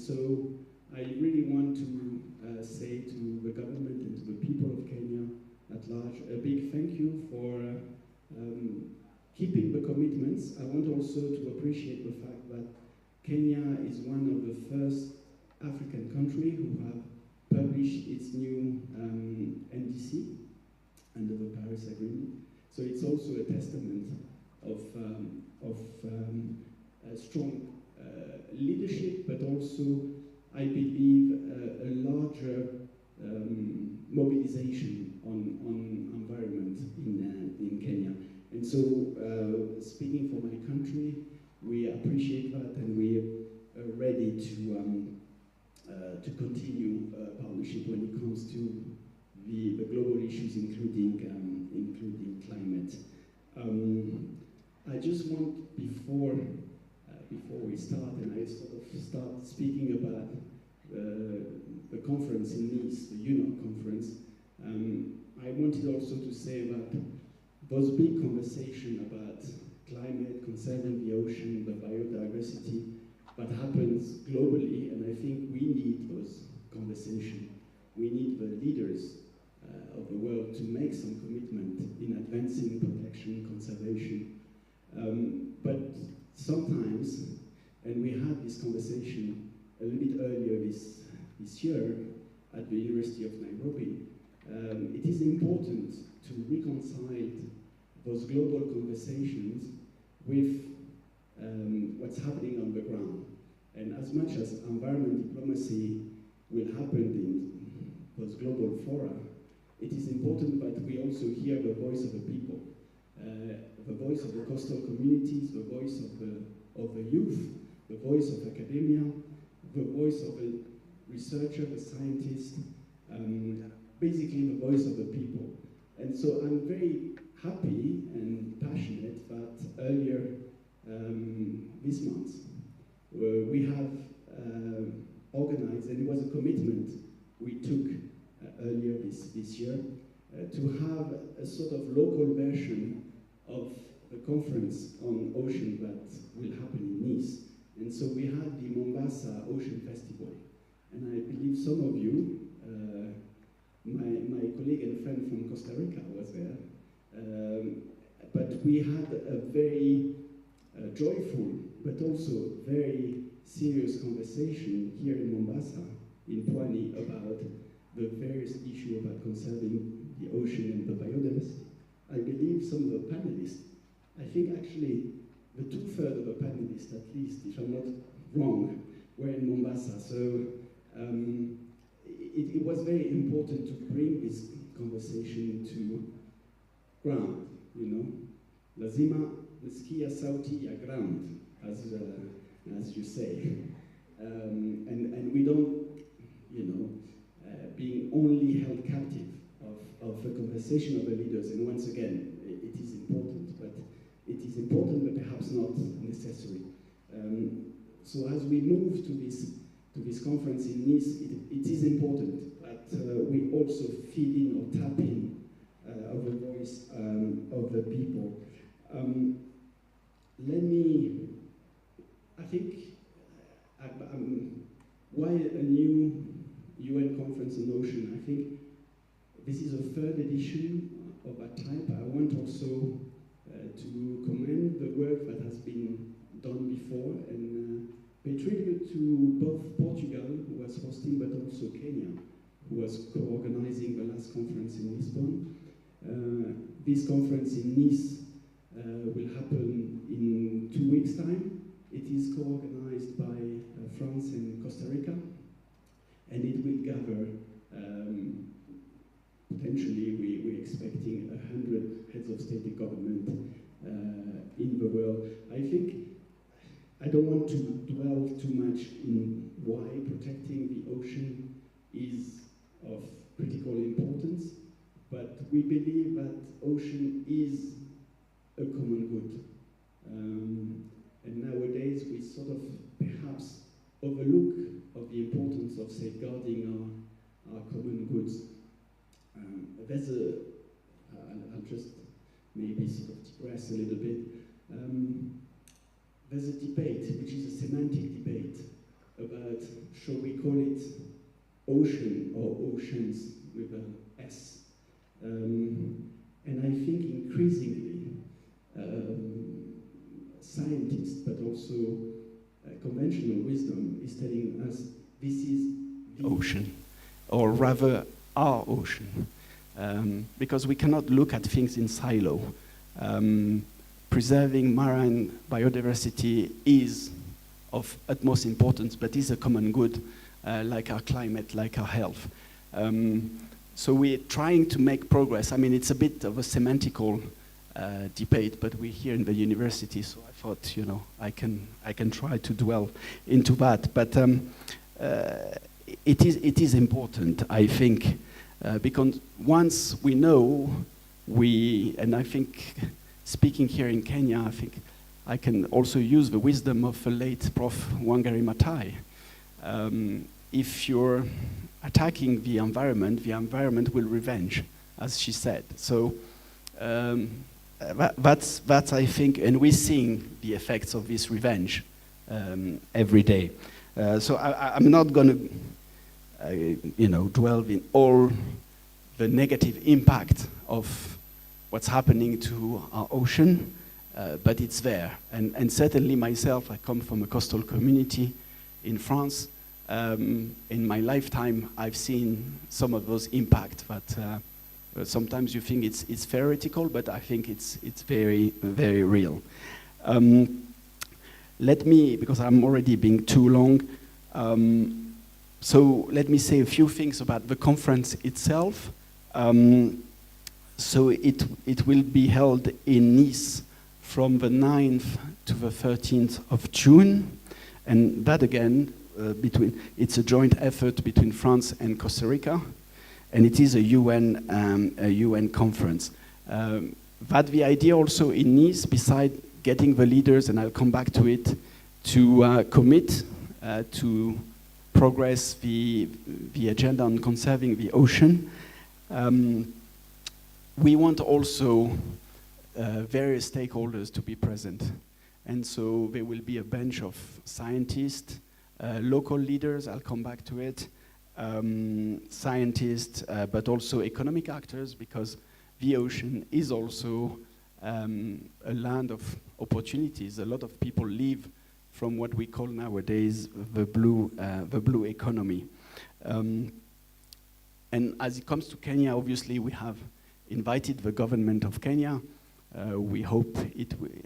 so I really want to say to the government and to the people of Kenya at large a big thank you for keeping the commitments. I want also to appreciate the fact that Kenya is one of the first African countries who have published its new NDC under the Paris Agreement. So it's also a testament of strong leadership, but also, I believe, a larger mobilization on environment in Kenya. And so, speaking for my country, we appreciate that, and we are ready to continue partnership when it comes to the global issues, including climate. I just want, before we start, and I sort of start speaking about the conference in Nice, the UNO conference, I wanted also to say that those big conversations about climate, conserving the ocean, the biodiversity, that happens globally, and I think we need those conversations. We need the leaders of the world to make some commitment in advancing protection, conservation. But sometimes, and we had this conversation a little bit earlier this year at the University of Nairobi, it is important to reconcile those global conversations with what's happening on the ground. And as much as environment diplomacy will happen in those global fora, it is important that we also hear the voice of the people, the voice of the coastal communities, the voice of the youth, the voice of academia, the voice of the researcher, the scientist, basically the voice of the people. And so I'm very happy and passionate that earlier this month we have organized, and it was a commitment we took earlier this year, to have a sort of local version of the conference on ocean that will happen in Nice. And so we had the Mombasa Ocean Festival. And I believe some of you, my colleague and friend from Costa Rica was there, but we had a very joyful, but also very serious conversation here in Mombasa, in Pwani, about the various issues about conserving the ocean and the biodiversity. I believe some of the panelists, I think actually the 2/3 of the panelists, at least, if I'm not wrong, were in Mombasa. So it was very important to bring this conversation to ground, you know. Lazima nisikia sauti ya ground, as you say. And we don't, you know, being only held captive of the conversation of the leaders. And once again, it is important, but perhaps not necessary. So as we move to this conference in Nice, it is important that we also feed in or tap in of the voice of the people. Why a new UN conference on ocean? I think this is a 3rd edition of that type. I want also to commend the work that has been done before and pay tribute to both Portugal, who was hosting, but also Kenya, who was co-organizing the last conference in Lisbon. This conference in Nice will happen in 2 weeks' time. It is co-organized by France and Costa Rica, and it will gather, potentially, we're expecting 100 heads of state and government in the world. I don't want to dwell too much in why protecting the ocean is of critical importance, but we believe that ocean is a common good. And nowadays we sort of perhaps overlook of the importance of safeguarding our common goods. I'll just maybe sort of digress a little bit. There's a debate, which is a semantic debate, about, shall we call it, ocean or oceans with a S. And I think increasingly, scientists, but also conventional wisdom is telling us this is the ocean, or rather our ocean, because we cannot look at things in silo. Preserving marine biodiversity is of utmost importance, but is a common good, like our climate, like our health. So we're trying to make progress. I mean, it's a bit of a semantical debate, but we're here in the university, so I thought, you know, I can try to dwell into that. But it is important, I think, because once we know, and I think, speaking here in Kenya, I think I can also use the wisdom of the late Prof. Wangari Maathai. If you're attacking the environment will revenge, as she said. So that's I think, and we're seeing the effects of this revenge every day. So I'm not going to, dwell in all the negative impact of what's happening to our ocean, but it's there. And certainly myself, I come from a coastal community in France. In my lifetime, I've seen some of those impacts, but sometimes you think it's theoretical, but I think it's very, very real. Let me, because I'm already being too long, so let me say a few things about the conference itself. So it will be held in Nice from the 9th to the 13th of June, and that again, it's a joint effort between France and Costa Rica, and it is a UN conference. But the idea also in Nice, beside getting the leaders, and I'll come back to it, to commit to progress the agenda on conserving the ocean. We want also various stakeholders to be present. And so there will be a bench of scientists, local leaders, I'll come back to it, scientists, but also economic actors, because the ocean is also a land of opportunities. A lot of people live from what we call nowadays the blue economy. And as it comes to Kenya, obviously we have invited the government of Kenya. We hope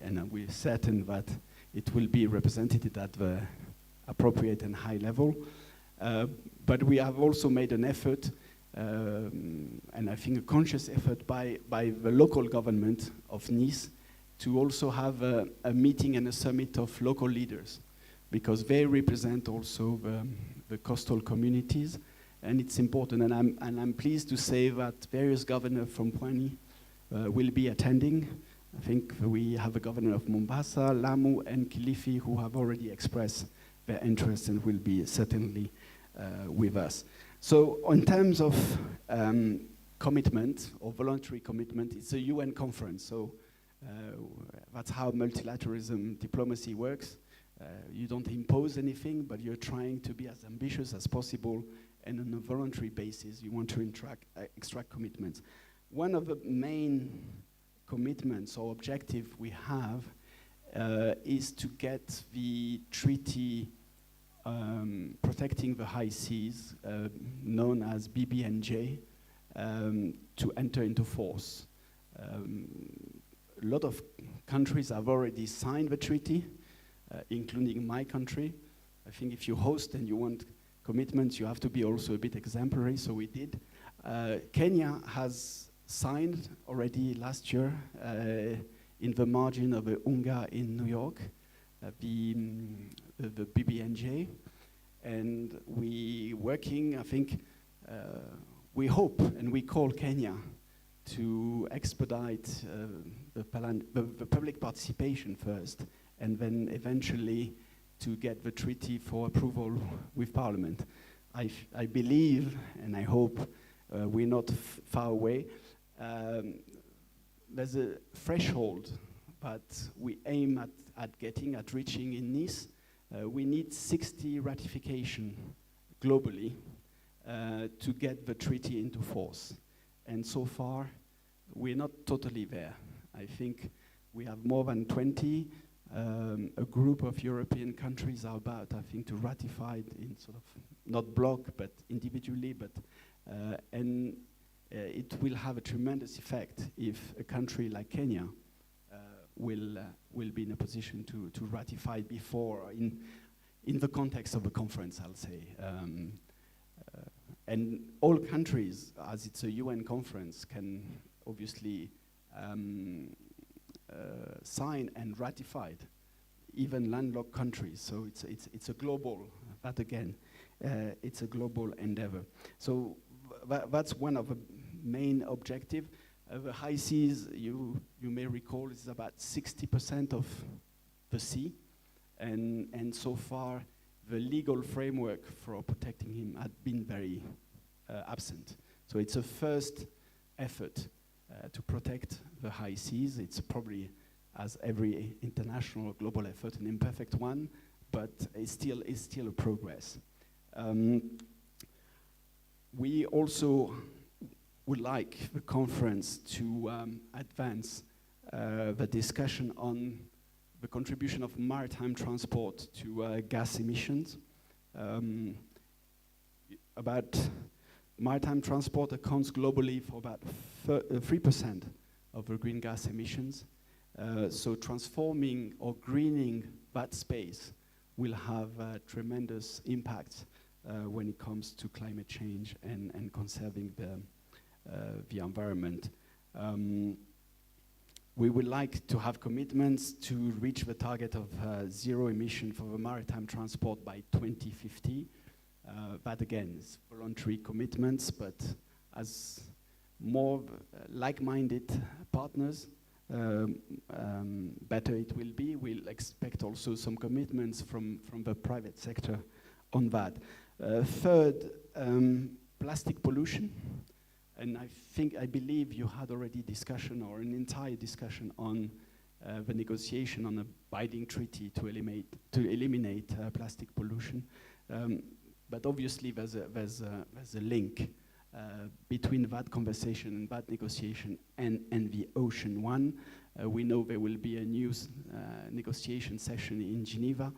and we're certain that it will be represented at the appropriate and high level. But we have also made an effort, and I think a conscious effort by the local government of Nice to also have a meeting and a summit of local leaders, because they represent also the coastal communities, and it's important. And I'm pleased to say that various governors from Pwani will be attending. I think we have a governor of Mombasa, Lamu, and Kilifi who have already expressed their interest and will be certainly with us. So in terms of commitment or voluntary commitment, it's a UN conference. So that's how multilateralism diplomacy works. You don't impose anything, but you're trying to be as ambitious as possible, and on a voluntary basis, you want to extract commitments. One of the main commitments or objective we have is to get the treaty protecting the high seas, known as BBNJ, to enter into force. A lot of countries have already signed the treaty, including my country. I think if you host and you want commitments, you have to be also a bit exemplary, so we did. Kenya has signed already last year in the margin of the UNGA in New York, the BBNJ, and we working, I think, we hope and we call Kenya to expedite the public participation first, and then eventually to get the treaty for approval with Parliament. I believe and I hope we're not far away. There's a threshold that we aim at reaching in Nice, we need 60 ratification globally to get the treaty into force. And so far, we're not totally there. I think we have more than 20. A group of European countries are about, I think, to ratify it in sort of, not block, but individually, but, and it will have a tremendous effect if a country like Kenya will be in a position to ratify before, in the context of a conference, I'll say. And all countries, as it's a UN conference, can obviously sign and ratify it, even landlocked countries. So it's a global, that again, it's a global endeavor. So that's one of the main objectives. The high seas, you may recall, is about 60% of the sea, and so far the legal framework for protecting him had been very absent. So it's a first effort to protect the high seas. It's probably, as every international global effort, an imperfect one, but it's still a progress. We also would like the conference to advance the discussion on the contribution of maritime transport to gas emissions. About maritime transport accounts globally for about 3% of the green gas emissions. So transforming or greening that space will have tremendous impact when it comes to climate change and conserving the environment. We would like to have commitments to reach the target of zero emission for the maritime transport by 2050. That again is voluntary commitments, but as more like-minded partners, better it will be. We'll expect also some commitments from the private sector on that. Third, plastic pollution. And I believe you had already discussion or an entire discussion on the negotiation on a binding treaty to eliminate plastic pollution. But obviously there's a link between that conversation and that negotiation and the ocean one. We know there will be a new negotiation session in Geneva,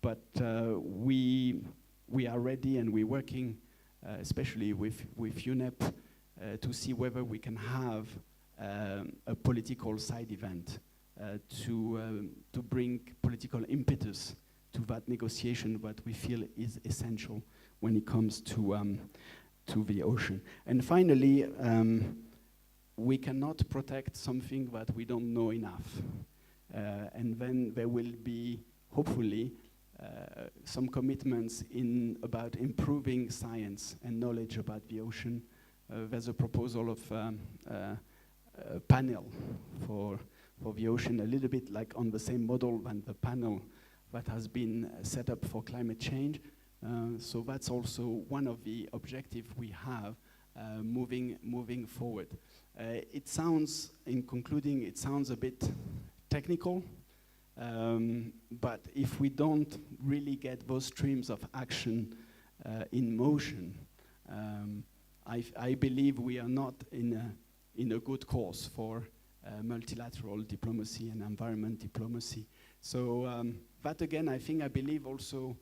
but we are ready and we're working, especially with UNEP, to see whether we can have a political side event to bring political impetus to that negotiation that we feel is essential when it comes to the ocean. And finally, we cannot protect something that we don't know enough. And then there will be, hopefully, some commitments about improving science and knowledge about the ocean. There's a proposal of a panel for the ocean, a little bit like on the same model than the panel that has been set up for climate change. So that's also one of the objectives we have moving forward. It sounds, in concluding, it sounds a bit technical, but if we don't really get those streams of action in motion, I believe we are not in a good course for multilateral diplomacy and environment diplomacy. So that again, I believe also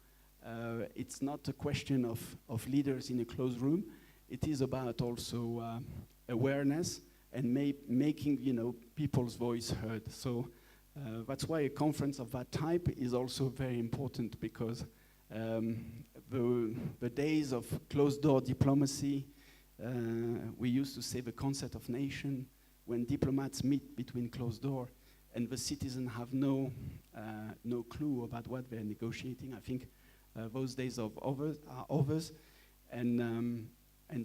it's not a question of leaders in a closed room. It is about also awareness and making people's voice heard. So that's why a conference of that type is also very important, because the days of closed-door diplomacy, we used to say the concept of nation, when diplomats meet between closed door and the citizens have no clue about what they're negotiating. I think those days are over. And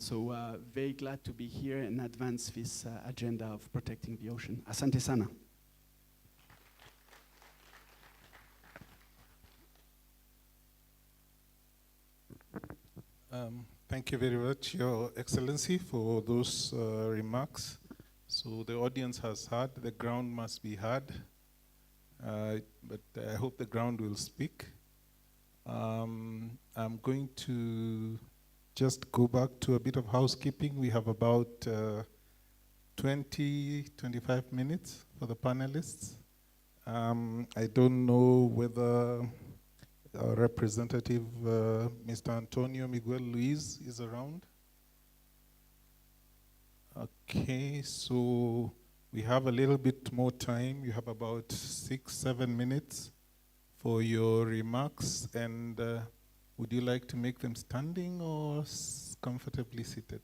so very glad to be here and advance this agenda of protecting the ocean. Asante sana. Thank you very much, Your Excellency, for those remarks. So the audience has heard, the ground must be heard, but I hope the ground will speak. I'm going to just go back to a bit of housekeeping. We have about 25 minutes for the panelists. I don't know whether our representative, Mr. Antonio Miguel Luis, is around. Okay, so we have a little bit more time. You have about 6-7 minutes for your remarks, and would you like to make them standing or comfortably seated?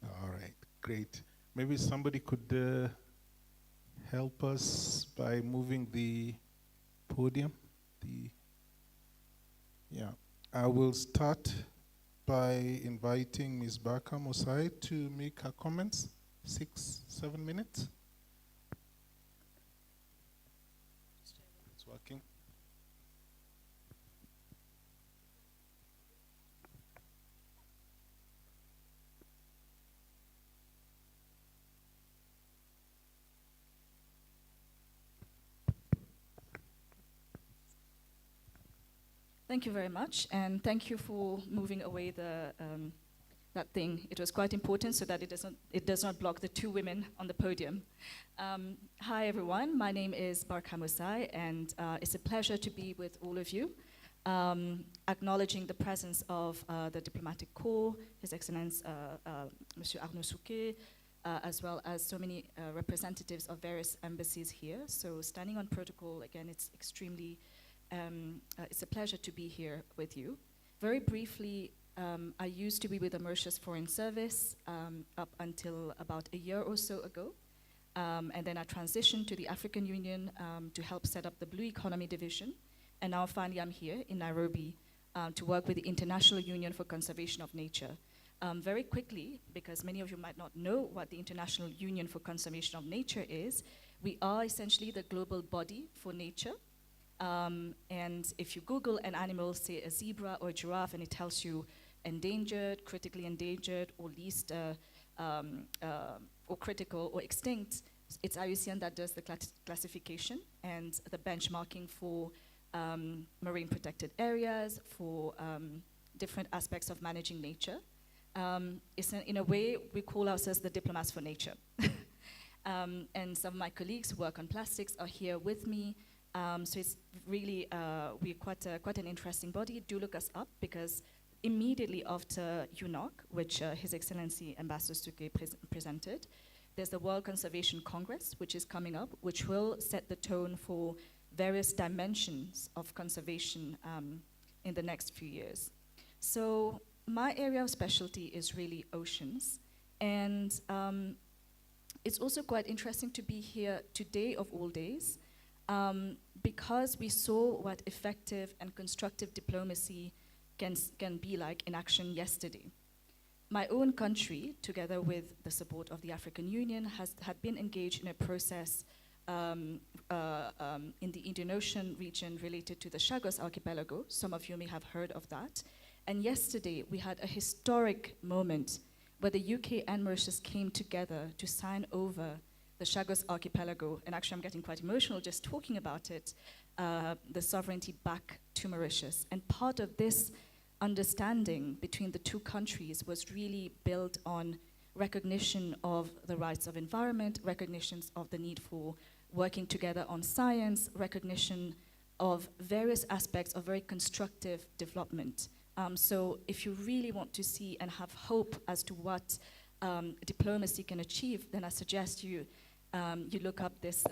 All right, great. Maybe somebody could help us by moving the podium. Yeah, I will start by inviting Ms. Barker Mosai to make her comments. 6-7 minutes. It's working. Thank you very much, and thank you for moving away that thing. It was quite important so that it does not block the two women on the podium. Hi everyone, my name is Barka Musai, and it's a pleasure to be with all of you, acknowledging the presence of the diplomatic corps, His Excellence Monsieur Arnaud Souquet, as well as so many representatives of various embassies here. So standing on protocol, again, it's extremely it's a pleasure to be here with you. Very briefly, I used to be with the Mauritius Foreign Service up until about a year or so ago. And then I transitioned to the African Union to help set up the Blue Economy Division. And now finally I'm here in Nairobi to work with the International Union for Conservation of Nature. Very quickly, because many of you might not know what the International Union for Conservation of Nature is, we are essentially the global body for nature. And if you Google an animal, say a zebra or a giraffe, and it tells you endangered, critically endangered, or least, or critical or extinct, it's IUCN that does the classification and the benchmarking for marine protected areas, for different aspects of managing nature. In a way, we call ourselves the diplomats for nature. And some of my colleagues who work on plastics are here with me. So it's really, we're quite an interesting body. Do look us up, because immediately after UNOC, which His Excellency Ambassador Suke presented, there's the World Conservation Congress, which is coming up, which will set the tone for various dimensions of conservation in the next few years. So my area of specialty is really oceans. And it's also quite interesting to be here today of all days, because we saw what effective and constructive diplomacy can be like in action yesterday. My own country, together with the support of the African Union, had been engaged in a process in the Indian Ocean region related to the Chagos Archipelago. Some of you may have heard of that. And yesterday, we had a historic moment where the UK and Mauritius came together to sign over the Chagos Archipelago, and actually I'm getting quite emotional just talking about it, the sovereignty back to Mauritius. And part of this understanding between the two countries was really built on recognition of the rights of environment, recognitions of the need for working together on science, recognition of various aspects of very constructive development. So if you really want to see and have hope as to what diplomacy can achieve, then I suggest you look up this,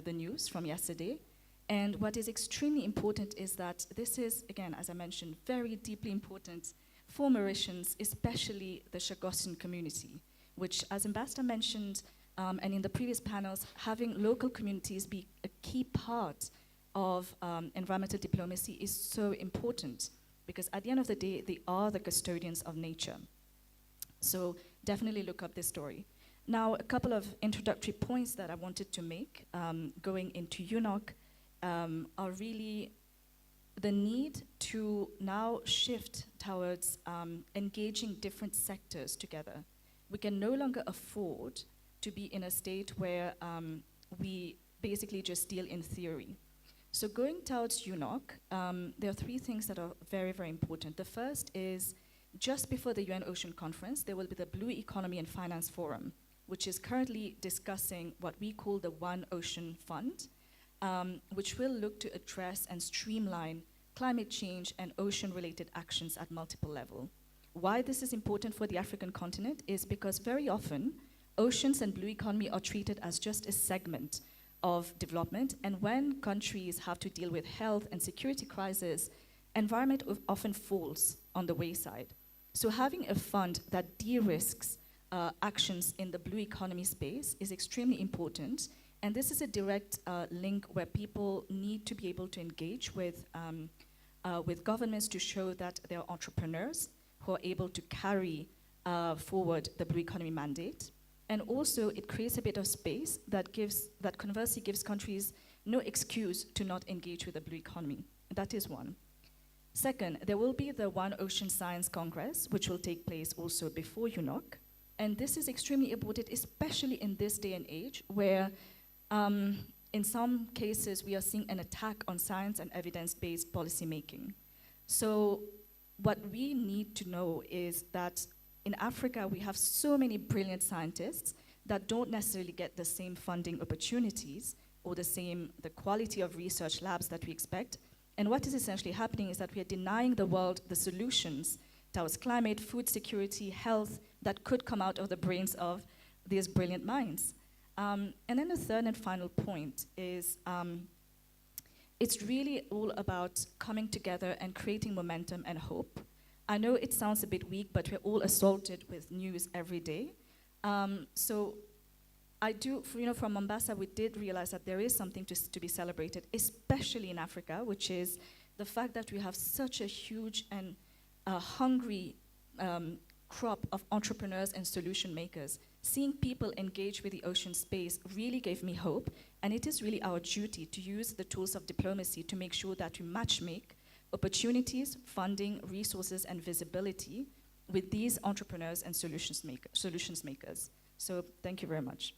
the news from yesterday. And what is extremely important is that this is, again, as I mentioned, very deeply important for Mauritians, especially the Chagossian community, which, as Ambassador mentioned, and in the previous panels, having local communities be a key part of environmental diplomacy is so important, because at the end of the day, they are the custodians of nature. So definitely look up this story. Now, a couple of introductory points that I wanted to make going into UNOC are really the need to now shift towards engaging different sectors together. We can no longer afford to be in a state where we basically just deal in theory. So going towards UNOC, there are three things that are very, very important. The first is just before the UN Ocean Conference, there will be the Blue Economy and Finance Forum, which is currently discussing what we call the One Ocean Fund, which will look to address and streamline climate change and ocean-related actions at multiple levels. Why this is important for the African continent is because very often, oceans and blue economy are treated as just a segment of development, and when countries have to deal with health and security crises, environment often falls on the wayside. So having a fund that de-risks actions in the blue economy space is extremely important, and this is a direct link where people need to be able to engage with governments to show that they are entrepreneurs who are able to carry forward the blue economy mandate. And also, it creates a bit of space that conversely gives countries no excuse to not engage with the blue economy. That is one. Second, there will be the One Ocean Science Congress, which will take place also before UNOC. And this is extremely important, especially in this day and age, where in some cases we are seeing an attack on science and evidence-based policymaking. So what we need to know is that in Africa, we have so many brilliant scientists that don't necessarily get the same funding opportunities or the quality of research labs that we expect. And what is essentially happening is that we are denying the world the solutions towards climate, food security, health that could come out of the brains of these brilliant minds. And then the third and final point is it's really all about coming together and creating momentum and hope. I know it sounds a bit weak, but we're all assaulted with news every day. So I do, from Mombasa, we did realize that there is something to be celebrated, especially in Africa, which is the fact that we have such a huge and hungry crop of entrepreneurs and solution makers. Seeing people engage with the ocean space really gave me hope, and it is really our duty to use the tools of diplomacy to make sure that we matchmake opportunities, funding, resources, and visibility with these entrepreneurs and solutions makers. So thank you very much.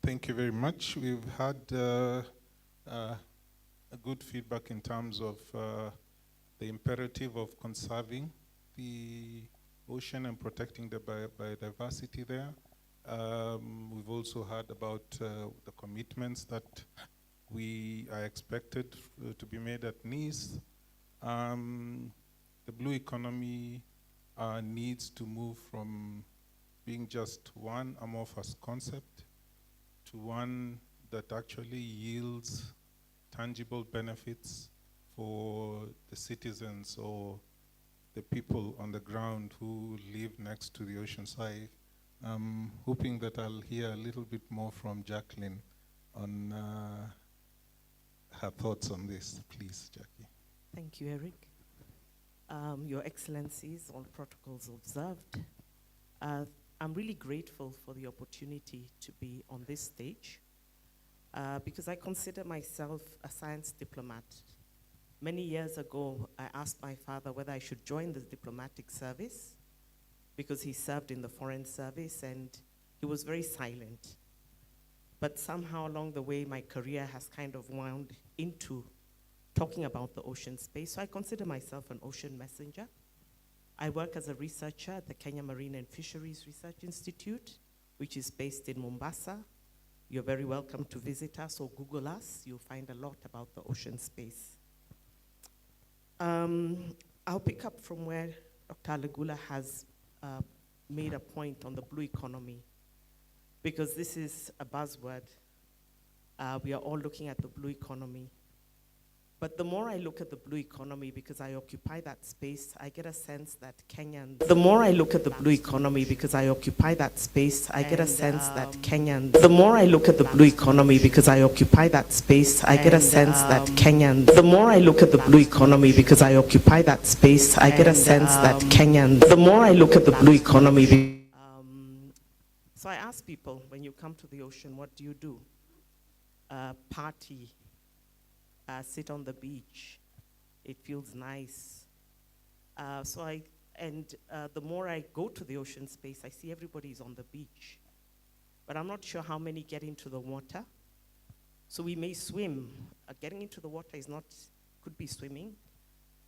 Thank you very much. We've had a good feedback in terms of the imperative of conserving the ocean and protecting the biodiversity there. We've also heard about the commitments that we are expected to be made at Nice. The blue economy needs to move from being just one amorphous concept to one that actually yields tangible benefits for the citizens or the people on the ground who live next to the ocean side. I'm hoping that I'll hear a little bit more from Jacqueline on her thoughts on this. Please, Jackie. Thank you, Eric. Your Excellencies, all protocols observed. I'm really grateful for the opportunity to be on this stage because I consider myself a science diplomat. Many years ago, I asked my father whether I should join the diplomatic service because he served in the Foreign Service and he was very silent. But somehow along the way, my career has kind of wound into talking about the ocean space. So I consider myself an ocean messenger. I work as a researcher at the Kenya Marine and Fisheries Research Institute, which is based in Mombasa. You're very welcome to visit us or Google us. You'll find a lot about the ocean space. I'll pick up from where Dr. Alegula has made a point on the blue economy, because this is a buzzword. We are all looking at the blue economy. But the more I look at the blue economy, because I occupy that space, I get a sense that Kenyans... The more I look at the blue economy, because I occupy that space, I get a sense that Kenyans... The more I look at the blue economy, because I occupy that space, I get a sense that Kenyans... The more I look at the blue economy, because I occupy that space, I get a sense that Kenyans... The more I look at the blue economy... So I ask people, when you come to the ocean, what do you do? Party. Sit on the beach. It feels nice. The more I go to the ocean space, I see everybody's on the beach. but I'm not sure how many get into the water. So we may swim. Getting into the water is not, could be swimming,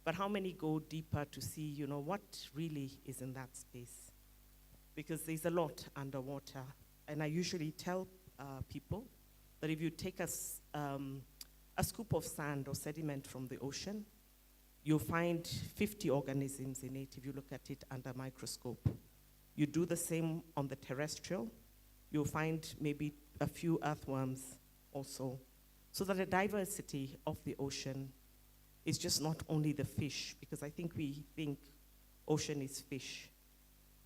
but how many go deeper to see, you know, what really is in that space? Because there's a lot underwater. And I usually tell people that if you take a scoop of sand or sediment from the ocean, you'll find 50 organisms in it if you look at it under a microscope. You do the same on the terrestrial, you'll find maybe a few earthworms also. So that the diversity of the ocean is just not only the fish, because I think we think ocean is fish.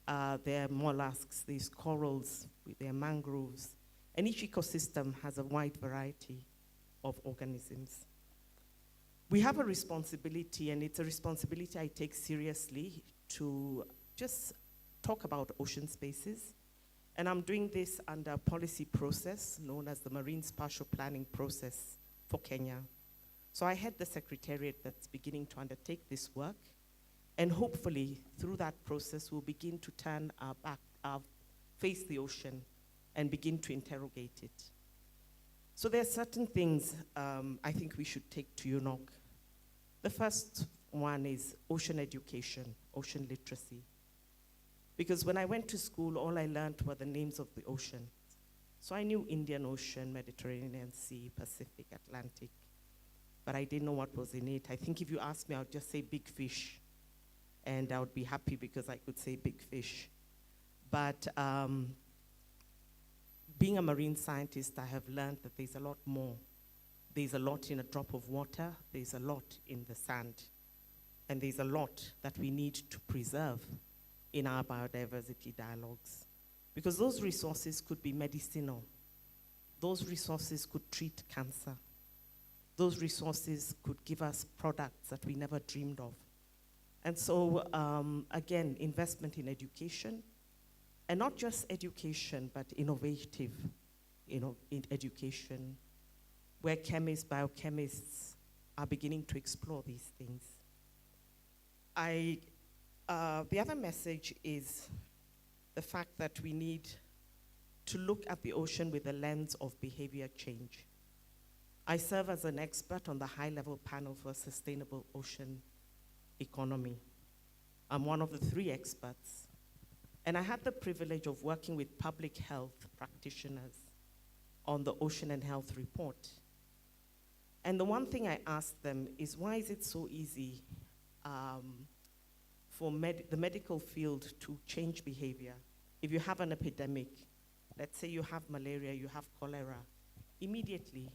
There are mollusks, there's corals, there are mangroves, and each ecosystem has a wide variety of organisms. We have a responsibility, and it's a responsibility I take seriously, to just talk about ocean spaces. And I'm doing this under a policy process known as the Marine Spatial Planning Process for Kenya. So I head the secretariat that's beginning to undertake this work. And hopefully, through that process, we'll begin to turn our back, face the ocean, and begin to interrogate it. So there are certain things I think we should take to UNOC. The first one is ocean education, ocean literacy. Because when I went to school, all I learned were the names of the ocean. So I knew Indian Ocean, Mediterranean Sea, Pacific, Atlantic, but I didn't know what was in it. I think if you ask me, I would just say big fish, and I would be happy because I could say big fish. But being a marine scientist, I have learned that there's a lot more. There's a lot in a drop of water, there's a lot in the sand, and there's a lot that we need to preserve in our biodiversity dialogues. Because those resources could be medicinal. Those resources could treat cancer. Those resources could give us products that we never dreamed of. And so, again, investment in education, and not just education, but innovative, in education, where chemists, biochemists are beginning to explore these things. The other message is the fact that we need to look at the ocean with a lens of behavior change. I serve as an expert on the high-level panel for a sustainable ocean economy. I'm one of the 3 experts. And I had the privilege of working with public health practitioners on the Ocean and Health Report. And the one thing I asked them is, why is it so easy for the medical field to change behavior? If you have an epidemic, let's say you have malaria, you have cholera, immediately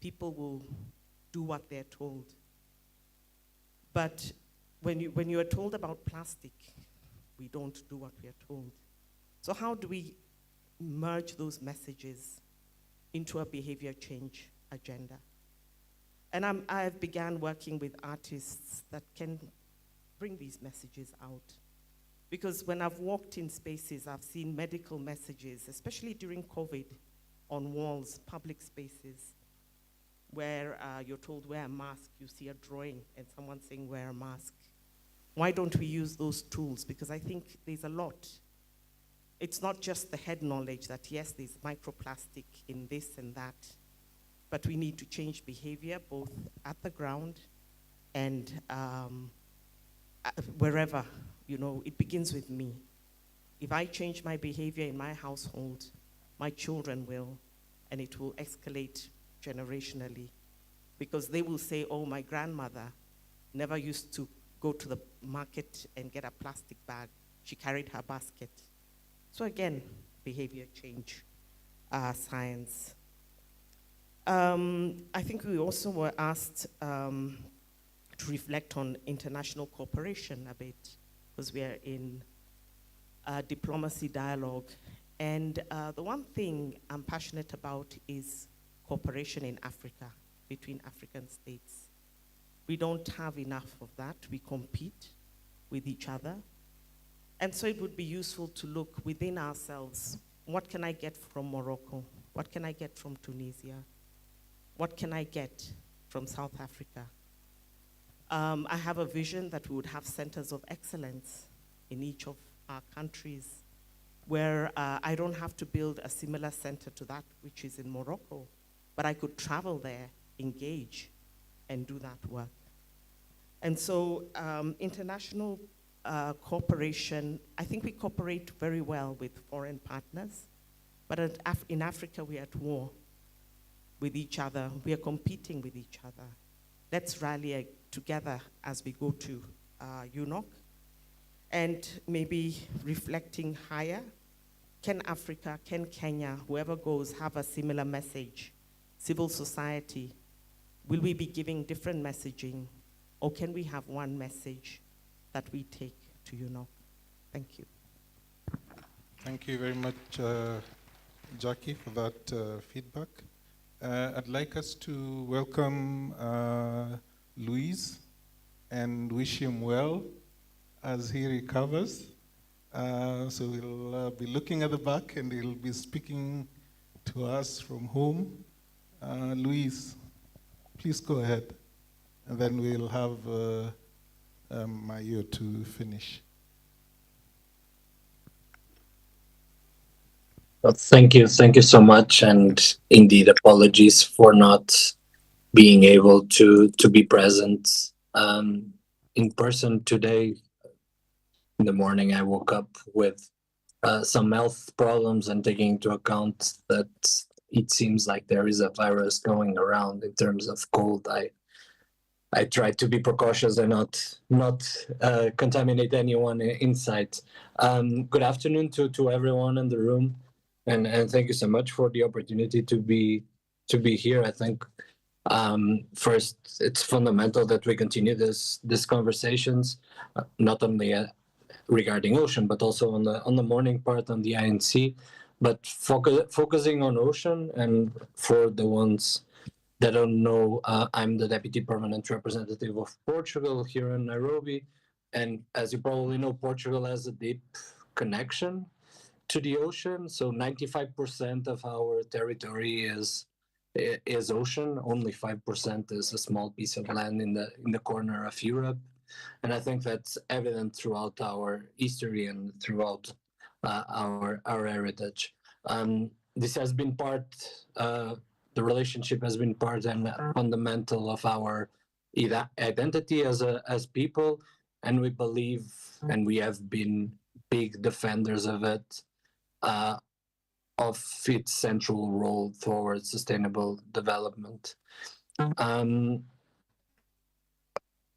people will do what they're told. But when you are told about plastic, we don't do what we are told. So how do we merge those messages into a behavior change agenda? And I've began working with artists that can bring these messages out. Because when I've walked in spaces, I've seen medical messages, especially during COVID, on walls, public spaces, where you're told wear a mask, you see a drawing and someone saying wear a mask. Why don't we use those tools? Because I think there's a lot. It's not just the head knowledge that yes, there's microplastic in this and that, but we need to change behavior both at the ground and wherever. It begins with me. If I change my behavior in my household, my children will, and it will escalate generationally, because they will say, oh, my grandmother never used to go to the market and get a plastic bag. She carried her basket. So again, behavior change, science. I think we also were asked to reflect on international cooperation a bit, because we are in diplomacy dialogue. And the one thing I'm passionate about is cooperation in Africa, between African states. We don't have enough of that. We compete with each other. And so it would be useful to look within ourselves. What can I get from Morocco? What can I get from Tunisia? What can I get from South Africa? I have a vision that we would have centers of excellence in each of our countries, where I don't have to build a similar center to that which is in Morocco, but I could travel there, engage, and do that work. And so international cooperation, I think we cooperate very well with foreign partners, but in Africa we are at war with each other. We are competing with each other. Let's rally together as we go to UNOC, and maybe reflecting higher. Can Africa, can Kenya, whoever goes, have a similar message? Civil society, will we be giving different messaging, or can we have one message that we take to UNOC? Thank you. Thank you very much, Jackie, for that feedback. I'd like us to welcome Luis and wish him well as he recovers. So he'll be looking at the back and he'll be speaking to us from home. Luis, please go ahead. And then we'll have Mayo to finish. Well, thank you so much, and indeed apologies for not being able to be present in person today. In the morning I woke up with some health problems, and taking into account that it seems like there is a virus going around in terms of cold, I tried to be precautious and not contaminate anyone inside. Good afternoon to everyone in the room. And thank you so much for the opportunity to be here. I think first it's fundamental that we continue these conversations, not only regarding ocean, but also on the morning part on the INC, but focusing on ocean. And for the ones that don't know, I'm the Deputy Permanent Representative of Portugal here in Nairobi, and as you probably know, Portugal has a deep connection to the ocean. So 95% of our territory is ocean. Only 5% is a small piece of land in the corner of Europe, and I think that's evident throughout our history and throughout our heritage. This has been part. The relationship has been part and fundamental of our identity as people, and we believe, and we have been big defenders of it. Of its central role towards sustainable development. I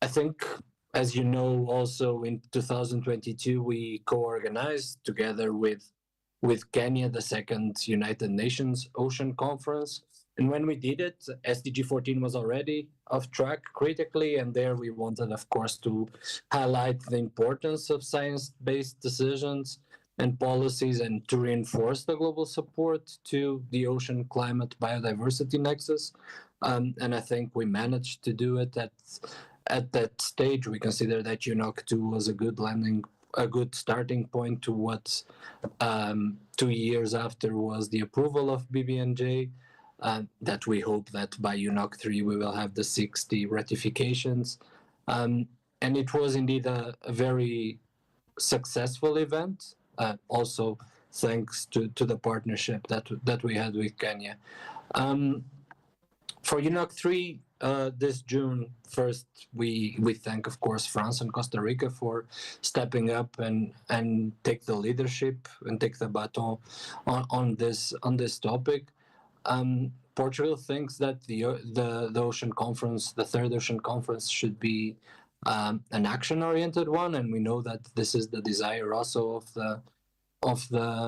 think, as you know, also in 2022, we co-organized together with Kenya the second United Nations Ocean Conference. And when we did it, SDG 14 was already off track critically, and there we wanted, of course, to highlight the importance of science-based decisions and policies, and to reinforce the global support to the ocean climate biodiversity nexus. And I think we managed to do it at that stage. We consider that UNOC 2 was a good starting point to what 2 years after was the approval of BBNJ, that we hope that by UNOC 3 we will have the 60 ratifications. And it was indeed a very successful event, also thanks to the partnership that we had with Kenya. For UNOC 3 this June 1st, we thank, of course, France and Costa Rica for stepping up and take the leadership and take the baton on this topic. Portugal thinks that the Ocean Conference, the third Ocean Conference, should be an action-oriented one, and we know that this is the desire also of the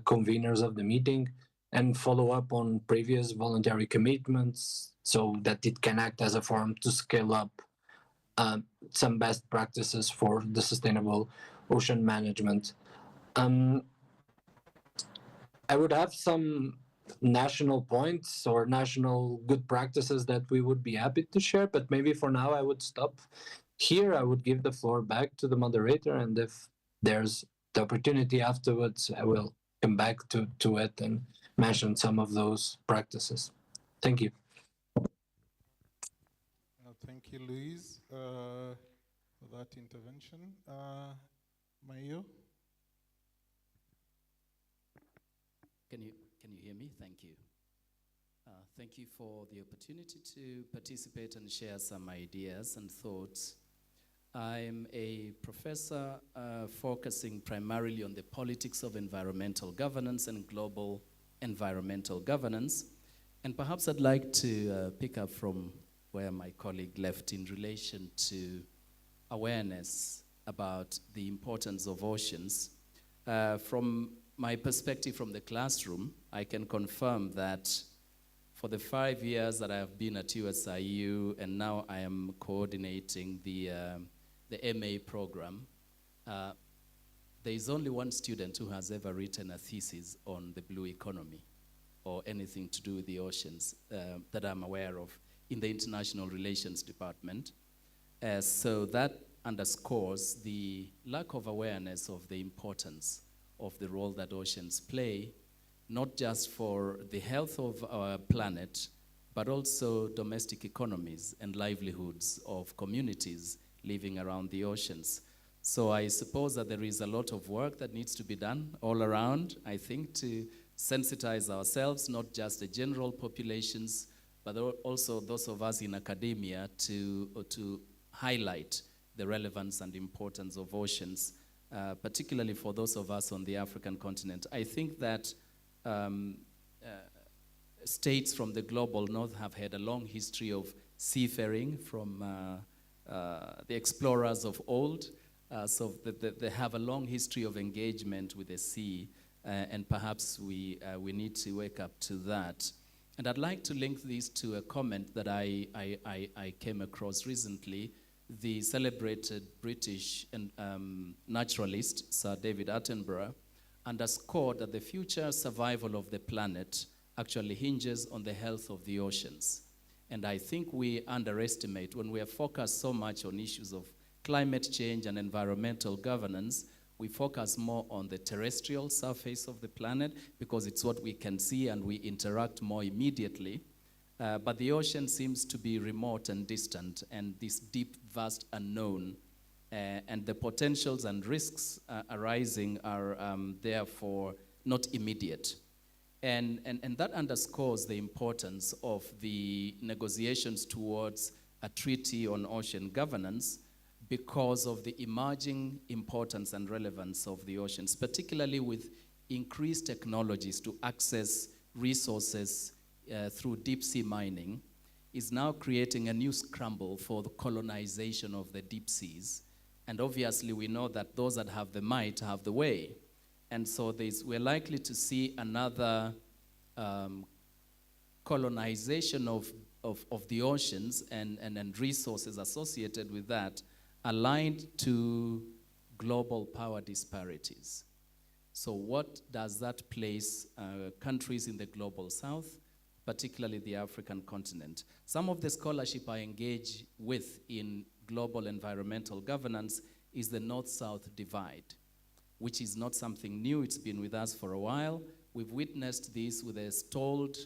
conveners of the meeting, and follow up on previous voluntary commitments so that it can act as a forum to scale up some best practices for the sustainable ocean management. I would have some national points or national good practices that we would be happy to share, but maybe for now I would stop here. I would give the floor back to the moderator, and if there's the opportunity afterwards, I will come back to it and mention some of those practices. Thank you. Thank you, Luis, for that intervention. Mayo? Can you hear me? Thank you. Thank you for the opportunity to participate and share some ideas and thoughts. I'm a professor focusing primarily on the politics of environmental governance and global environmental governance. And perhaps I'd like to pick up from where my colleague left in relation to awareness about the importance of oceans. From my perspective from the classroom, I can confirm that for the 5 years that I have been at USIU, and now I am coordinating the MA program, there is only one student who has ever written a thesis on the blue economy or anything to do with the oceans that I'm aware of in the International Relations Department. So that underscores the lack of awareness of the importance of the role that oceans play, not just for the health of our planet, but also domestic economies and livelihoods of communities living around the oceans. So I suppose that there is a lot of work that needs to be done all around, I think, to sensitize ourselves, not just the general populations, but also those of us in academia to highlight the relevance and importance of oceans, particularly for those of us on the African continent. I think that states from the global north have had a long history of seafaring from the explorers of old, so they have a long history of engagement with the sea, and perhaps we need to wake up to that. And I'd like to link this to a comment that I came across recently. The celebrated British naturalist, Sir David Attenborough, underscored that the future survival of the planet actually hinges on the health of the oceans. And I think we underestimate, when we are focused so much on issues of climate change and environmental governance, we focus more on the terrestrial surface of the planet because it's what we can see and we interact more immediately. But the ocean seems to be remote and distant, and this deep, vast unknown, and the potentials and risks arising are therefore not immediate. And that underscores the importance of the negotiations towards a treaty on ocean governance because of the emerging importance and relevance of the oceans, particularly with increased technologies to access resources through deep sea mining, is now creating a new scramble for the colonization of the deep seas. And obviously we know that those that have the might have the way. And so we're likely to see another colonization of the oceans and resources associated with that, aligned to global power disparities. So what does that place countries in the global south, particularly the African continent? Some of the scholarship I engage with in global environmental governance is the North-South divide, which is not something new. It's been with us for a while. We've witnessed this with the stalled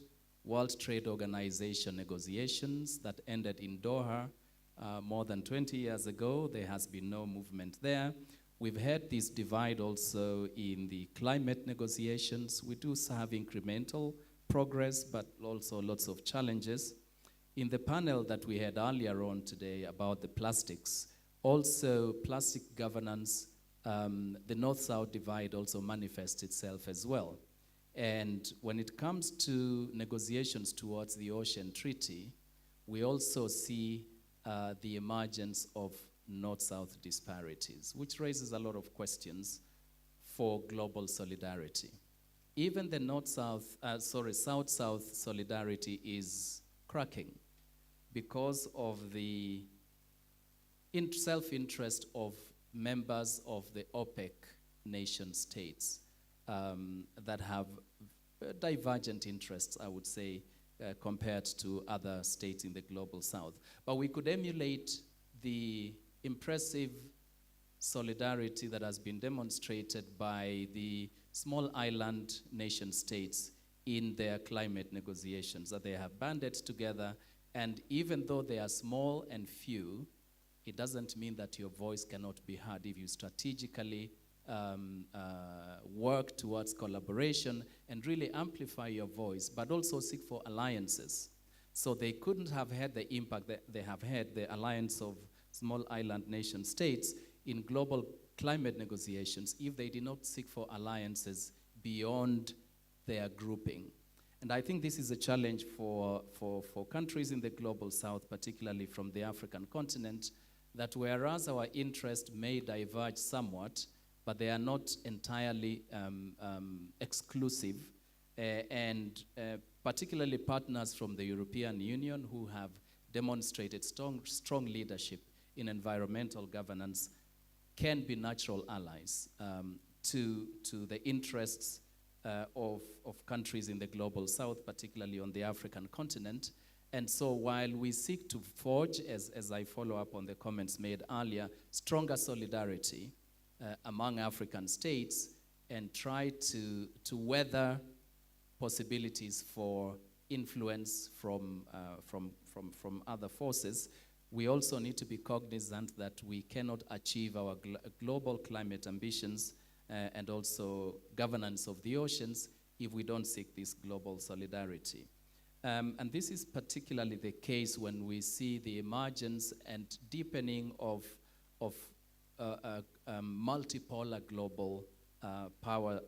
World Trade Organization negotiations that ended in Doha more than 20 years ago. There has been no movement there. We've had this divide also in the climate negotiations. We do have incremental progress, but also lots of challenges. In the panel that we had earlier on today about the plastics, also plastic governance, the North-South divide also manifests itself as well. And when it comes to negotiations towards the Ocean Treaty, we also see the emergence of North-South disparities, which raises a lot of questions for global solidarity. Even the South-South solidarity is cracking because of the self-interest of members of the OPEC nation states that have divergent interests, I would say, compared to other states in the global south. But we could emulate the impressive solidarity that has been demonstrated by the small island nation states in their climate negotiations, that they have banded together, and even though they are small and few, it doesn't mean that your voice cannot be heard if you strategically work towards collaboration and really amplify your voice, but also seek for alliances. So they couldn't have had the impact that they have had, the alliance of small island nation states in global climate negotiations, if they did not seek for alliances beyond their grouping. And I think this is a challenge for countries in the global south, particularly from the African continent, that whereas our interests may diverge somewhat, but they are not entirely exclusive, and particularly partners from the European Union who have demonstrated strong leadership in environmental governance can be natural allies to the interests of countries in the global south, particularly on the African continent. And so while we seek to forge, as I follow up on the comments made earlier, stronger solidarity among African states and try to weather possibilities for influence from other forces, we also need to be cognizant that we cannot achieve our global climate ambitions and also governance of the oceans if we don't seek this global solidarity. And this is particularly the case when we see the emergence and deepening of multipolar global power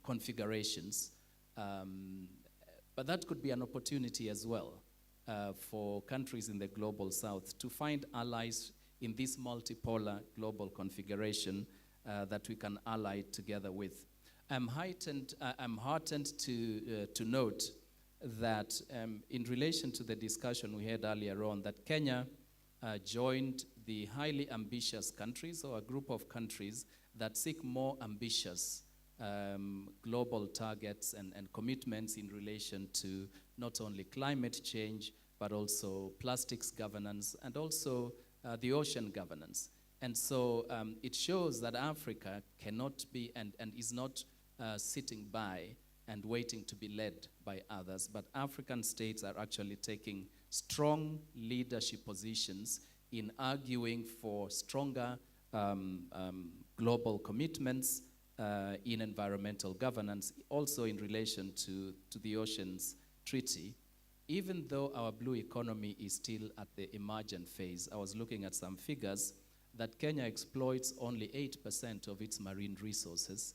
configurations. But that could be an opportunity as well for countries in the global south to find allies in this multipolar global configuration that we can ally together with. I'm heartened to note that in relation to the discussion we had earlier on, that Kenya joined the highly ambitious countries, or a group of countries that seek more ambitious global targets and commitments in relation to not only climate change, but also plastics governance and also the ocean governance. And so it shows that Africa cannot be and is not sitting by and waiting to be led by others, but African states are actually taking strong leadership positions in arguing for stronger global commitments in environmental governance, also in relation to the Oceans Treaty. Even though our blue economy is still at the emergent phase, I was looking at some figures that Kenya exploits only 8% of its marine resources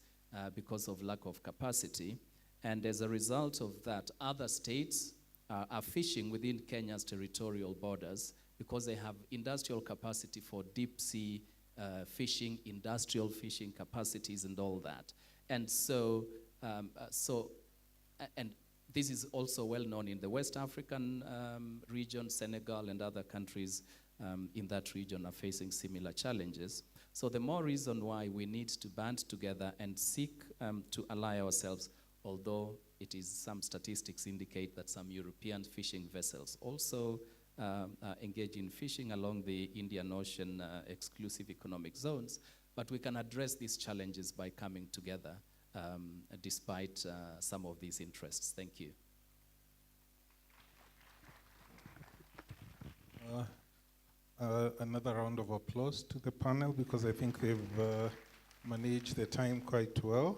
because of lack of capacity. And as a result of that, other states are fishing within Kenya's territorial borders because they have industrial capacity for deep sea fishing, industrial fishing capacities and all that. And so, and this is also well known in the West African region. Senegal and other countries in that region are facing similar challenges. So the more reason why we need to band together and seek to ally ourselves, although some statistics indicate that some European fishing vessels also engage in fishing along the Indian Ocean exclusive economic zones, but we can address these challenges by coming together despite some of these interests. Thank you. Another round of applause to the panel, because I think they've managed the time quite well,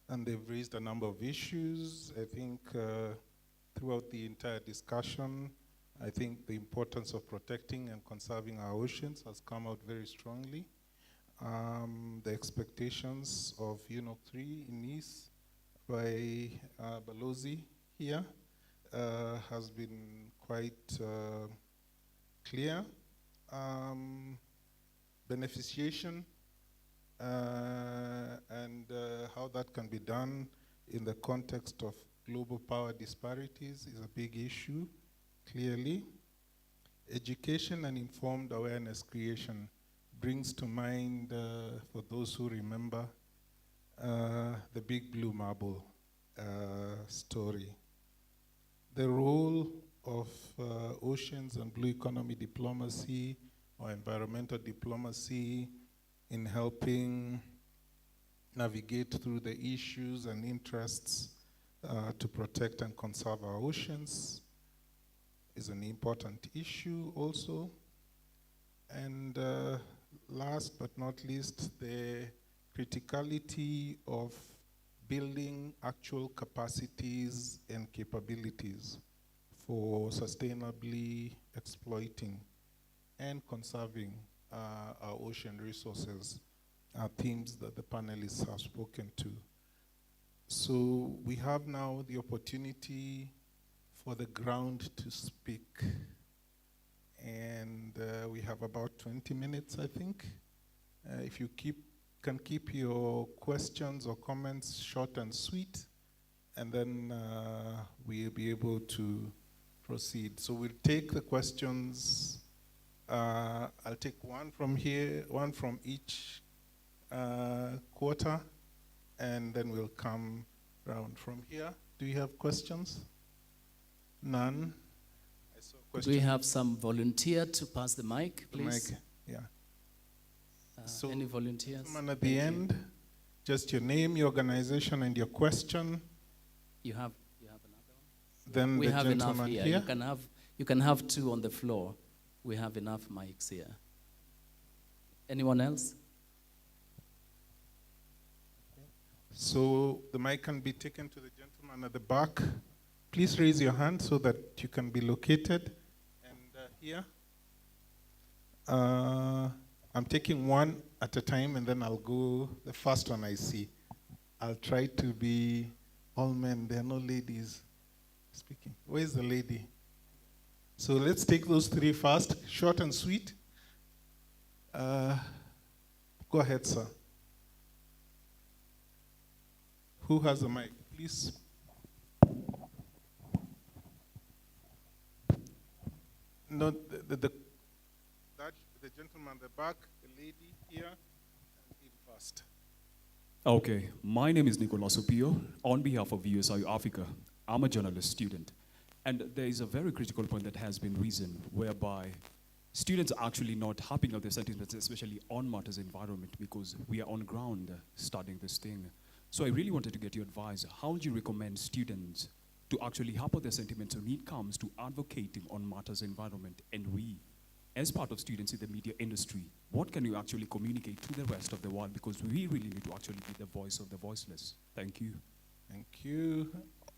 and they've raised a number of issues. I think throughout the entire discussion, I think the importance of protecting and conserving our oceans has come out very strongly. The expectations of UNOC 3 in Nice by Balozi here has been quite clear. Beneficiation and how that can be done in the context of global power disparities is a big issue, clearly. Education and informed awareness creation brings to mind, for those who remember, the Big Blue Marble story. The role of oceans and blue economy diplomacy or environmental diplomacy in helping navigate through the issues and interests to protect and conserve our oceans is an important issue also. And last but not least, the criticality of building actual capacities and capabilities for sustainably exploiting and conserving our ocean resources are themes that the panelists have spoken to. So we have now the opportunity for the ground to speak. And we have about 20 minutes, I think. If you can keep your questions or comments short and sweet, and then we'll be able to proceed. So we'll take the questions. I'll take one from here, one from each quarter, and then we'll come round from here. Do you have questions? None? I saw a question. Do we have some volunteer to pass the mic, please? The mic, yeah. So, any volunteers? Someone at the end, just your name, your organization, and your question. You have another one? Then we the have enough gentleman here. here. You can have two on the floor. We have enough mics here. Anyone else? So the mic can be taken to the gentleman at the back. Please raise your hand so that you can be located. And here. I'm taking one at a time, and then I'll go the first one I see. I'll try to be all men. There are no ladies speaking. Where's the lady? So let's take those three first, short and sweet. Go ahead, sir. Who has the mic, please? No, the gentleman at the back, the lady here, and him first. Okay, my name is Nicolas Opio. On behalf of USIU Africa, I'm a journalist student. And there is a very critical point that has been raised whereby students are actually not harping out their sentiments, especially on matters environment, because we are on ground studying this thing. So I really wanted to get your advice. How would you recommend students to actually harp out their sentiments when it comes to advocating on matters environment? And we, as part of students in the media industry, what can you actually communicate to the rest of the world? Because we really need to actually be the voice of the voiceless. Thank you. Thank you.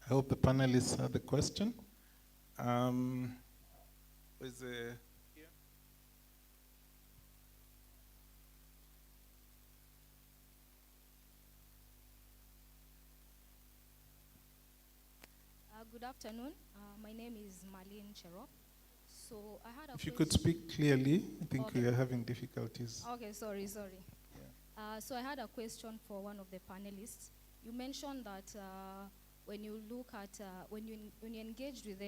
I hope the panelists had the question. Is there here? Good afternoon. My name is Marlene Cherop. So I had a If you could speak clearly, I think we are having difficulties. Okay, sorry. Yeah. So I had a question for one of the panelists. You mentioned that when you look at, when you engaged with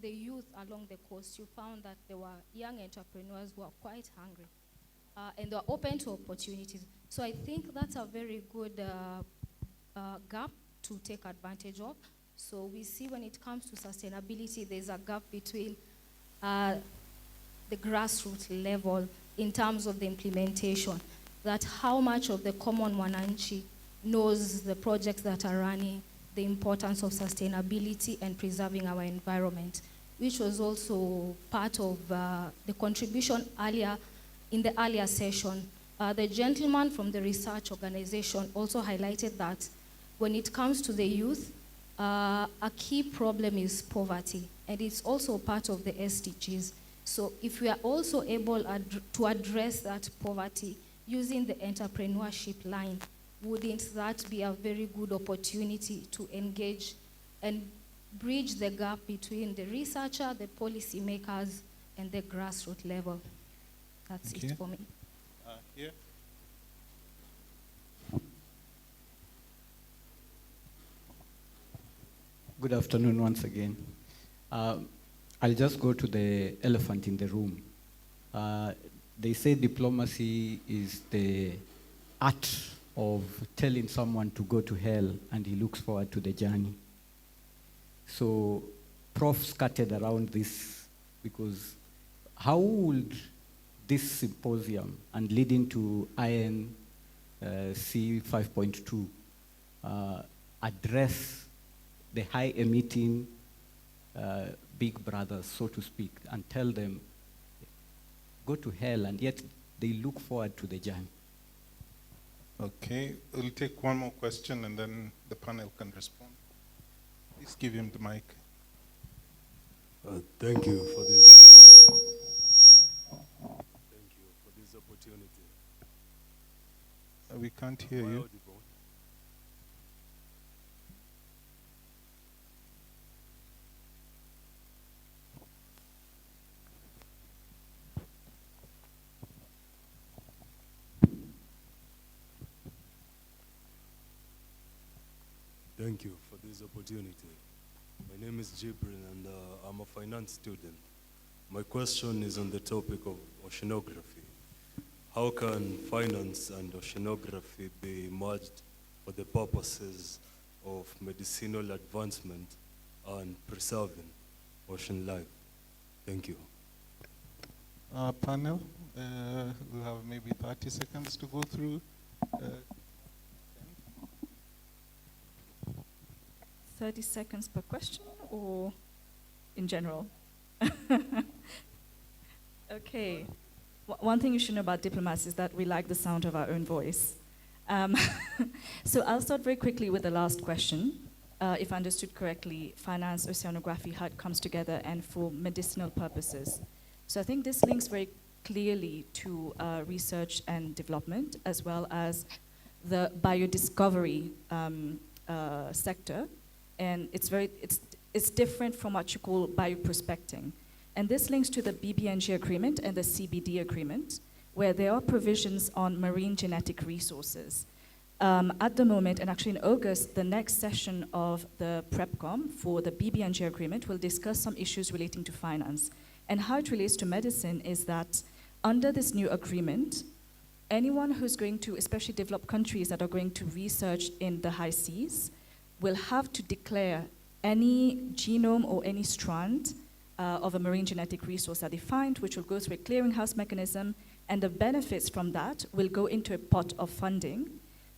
the youth along the coast, you found that there were young entrepreneurs who are quite hungry and they are open to opportunities. So I think that's a very good gap to take advantage of. So we see when it comes to sustainability, there's a gap between the grassroots level in terms of the implementation, that how much of the common wananchi knows the projects that are running, the importance of sustainability and preserving our environment, which was also part of the contribution earlier in the earlier session. The gentleman from the research organization also highlighted that when it comes to the youth, a key problem is poverty, and it's also part of the SDGs. So if we are also able to address that poverty using the entrepreneurship line, wouldn't that be a very good opportunity to engage and bridge the gap between the researcher, the policymakers, and the grassroots level? That's it for me. Here. Good afternoon once again. I'll just go to the elephant in the room. They say diplomacy is the art of telling someone to go to hell and he looks forward to the journey. So Prof skirted around this because how would this symposium and leading to INC 5.2 address the high emitting big brothers, so to speak, and tell them, go to hell, and yet they look forward to the journey? Okay, we'll take one more question and then the panel can respond. Please give him the mic. Thank you for this. Thank you for this opportunity. We can't hear Am I you. audible? Thank you for this opportunity. My name is Jibril and I'm a finance student. My question is on the topic of oceanography. How can finance and oceanography be merged for the purposes of medicinal advancement and preserving ocean life? Thank you. Panel, we'll have maybe 30 seconds to go through. 30 seconds per question or in general? Okay. One thing you should know about diplomats is that we like the sound of our own voice. So I'll start very quickly with the last question. If I understood correctly, finance, oceanography, how it comes together and for medicinal purposes. So I think this links very clearly to research and development, as well as the biodiscovery sector. And it's different from what you call bioprospecting. And this links to the BBNG agreement and the CBD agreement, where there are provisions on marine genetic resources. At the moment, and actually in August, the next session of the PrepCom for the BBNG agreement will discuss some issues relating to finance. And how it relates to medicine is that under this new agreement, anyone who's going to, especially developed countries that are going to research in the high seas, will have to declare any genome or any strand of a marine genetic resource that they find, which will go through a clearinghouse mechanism, and the benefits from that will go into a pot of funding.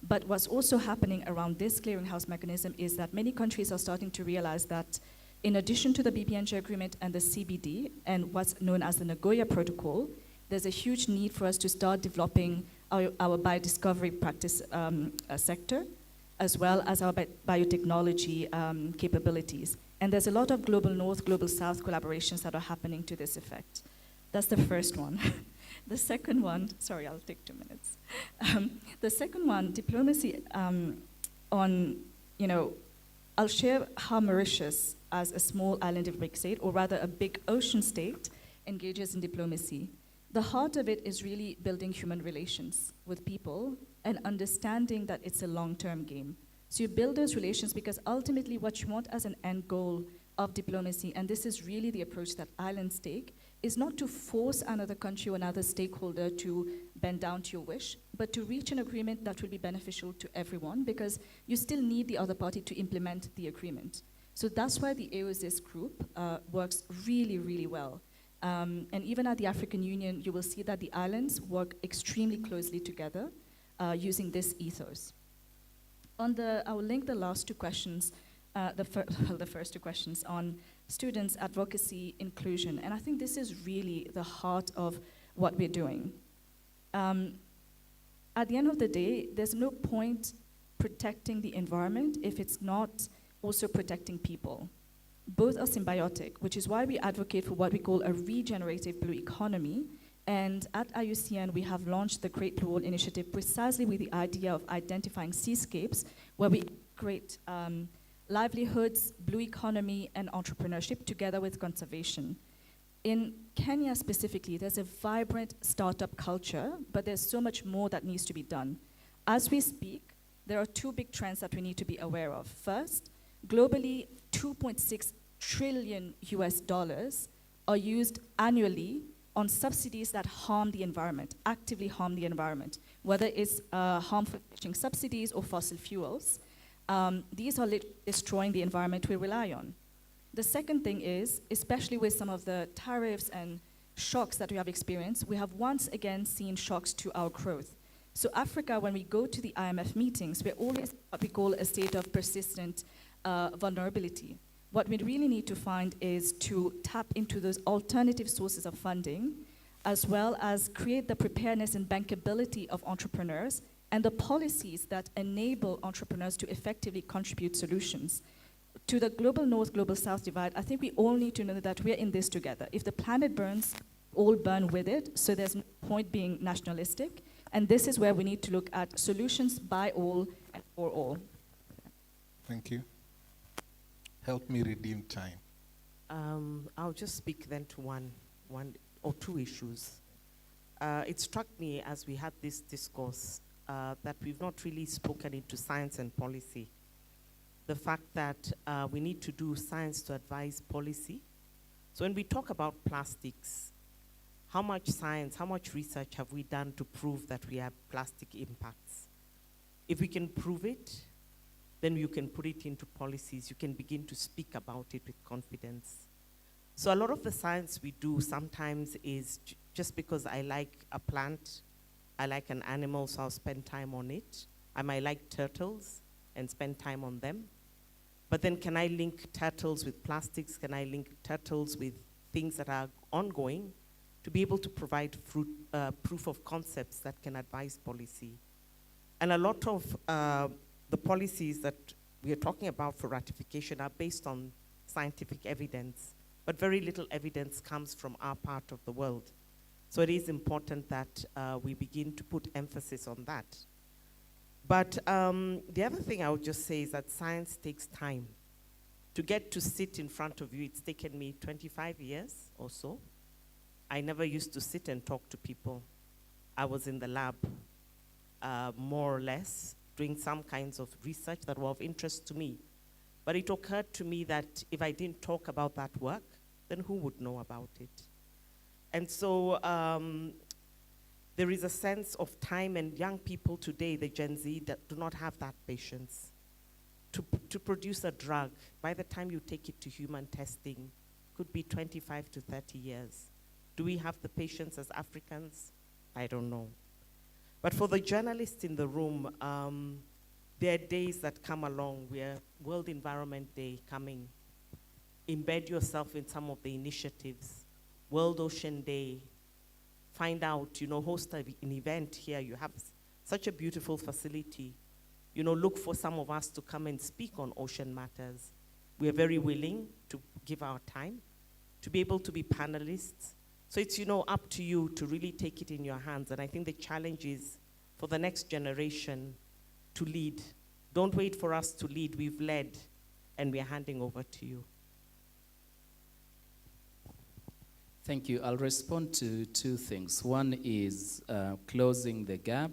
But what's also happening around this clearinghouse mechanism is that many countries are starting to realize that in addition to the BBNG agreement and the CBD and what's known as the Nagoya Protocol, there's a huge need for us to start developing our biodiscovery practice sector, as well as our biotechnology capabilities. And there's a lot of global north, global south collaborations that are happening to this effect. That's the first one. The second one, sorry, I'll take 2 minutes. The second one, diplomacy on, I'll share how Mauritius, as a small island of big state, or rather a big ocean state, engages in diplomacy. The heart of it is really building human relations with people and understanding that it's a long-term game. So you build those relations because ultimately what you want as an end goal of diplomacy, and this is really the approach that islands take, is not to force another country or another stakeholder to bend down to your wish, but to reach an agreement that will be beneficial to everyone, because you still need the other party to implement the agreement. So that's why the AOSIS group works really, really well. And even at the African Union, you will see that the islands work extremely closely together using this ethos. I will link the last two questions, the first two questions on students, advocacy, inclusion. And I think this is really the heart of what we're doing. At the end of the day, there's no point protecting the environment if it's not also protecting people. Both are symbiotic, which is why we advocate for what we call a regenerative blue economy. And at IUCN, we have launched the Great Blue Wall Initiative precisely with the idea of identifying seascapes where we create livelihoods, blue economy, and entrepreneurship together with conservation. In Kenya specifically, there's a vibrant startup culture, but there's so much more that needs to be done. As we speak, there are two big trends that we need to be aware of. First, globally, 2.6 trillion US dollars are used annually on subsidies that harm the environment, actively harm the environment, whether it's harmful fishing subsidies or fossil fuels. These are destroying the environment we rely on. The second thing is, especially with some of the tariffs and shocks that we have experienced, we have once again seen shocks to our growth. So Africa, when we go to the IMF meetings, we're always what we call a state of persistent vulnerability. What we really need to find is to tap into those alternative sources of funding, as well as create the preparedness and bankability of entrepreneurs and the policies that enable entrepreneurs to effectively contribute solutions. To the global north, global south divide, I think we all need to know that we're in this together. If the planet burns, all burn with it, so there's no point being nationalistic. And this is where we need to look at solutions by all and for all. Thank you. Help me redeem time. I'll just speak then to one or two issues. It struck me as we had this discourse that we've not really spoken into science and policy. The fact that we need to do science to advise policy. So when we talk about plastics, how much science, how much research have we done to prove that we have plastic impacts? If we can prove it, then you can put it into policies. You can begin to speak about it with confidence. So a lot of the science we do sometimes is just because I like a plant, I like an animal, so I'll spend time on it. I might like turtles and spend time on them. But then can I link turtles with plastics? Can I link turtles with things that are ongoing to be able to provide proof of concepts that can advise policy? And a lot of the policies that we are talking about for ratification are based on scientific evidence, but very little evidence comes from our part of the world. So it is important that we begin to put emphasis on that. But the other thing I would just say is that science takes time. To get to sit in front of you, it's taken me 25 years or so. I never used to sit and talk to people. I was in the lab, more or less, doing some kinds of research that were of interest to me. But it occurred to me that if I didn't talk about that work, then who would know about it? And so there is a sense of time, and young people today, the Gen Z, that do not have that patience. To produce a drug, by the time you take it to human testing, could be 25 to 30 years. Do we have the patience as Africans? I don't know. But for the journalists in the room, there are days that come along. We are World Environment Day coming. Embed yourself in some of the initiatives. World Ocean Day. Find out, host an event here. You have such a beautiful facility. Look for some of us to come and speak on ocean matters. We are very willing to give our time, to be able to be panelists. So it's, up to you to really take it in your hands. And I think the challenge is for the next generation to lead. Don't wait for us to lead. We've led, and we are handing over to you. Thank you. I'll respond to two things. One is closing the gap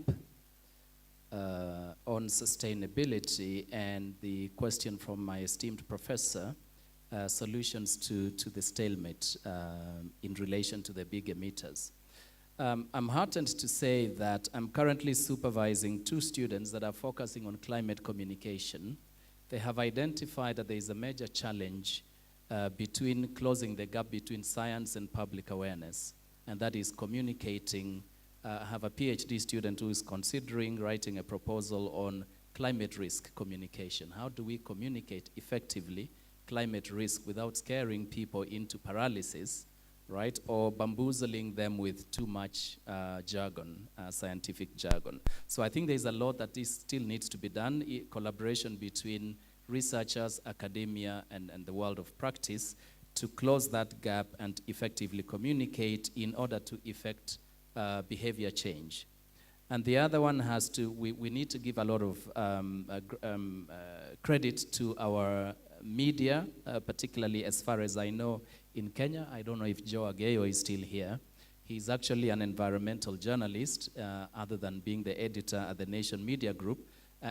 on sustainability, and the question from my esteemed professor, solutions to the stalemate in relation to the big emitters. I'm heartened to say that I'm currently supervising 2 students that are focusing on climate communication. They have identified that there is a major challenge between closing the gap between science and public awareness, and that is communicating. I have a PhD student who is considering writing a proposal on climate risk communication. How do we communicate effectively climate risk without scaring people into paralysis, right? Or bamboozling them with too much jargon, scientific jargon. So I think there's a lot that still needs to be done, collaboration between researchers, academia, and the world of practice to close that gap and effectively communicate in order to effect behavior change. And the other one has to, we need to give a lot of credit to our media, particularly as far as I know in Kenya. I don't know if Joe Ageyo is still here. He's actually an environmental journalist, other than being the editor at the Nation Media Group.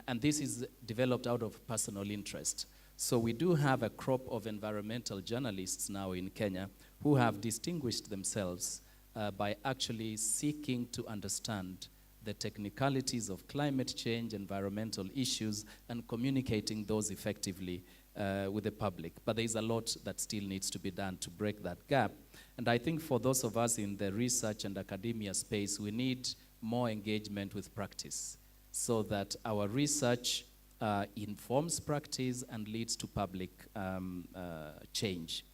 And this is developed out of personal interest. So we do have a crop of environmental journalists now in Kenya who have distinguished themselves by actually seeking to understand the technicalities of climate change, environmental issues, and communicating those effectively with the public. But there's a lot that still needs to be done to break that gap. And I think for those of us in the research and academia space, we need more engagement with practice so that our research informs practice and leads to public change.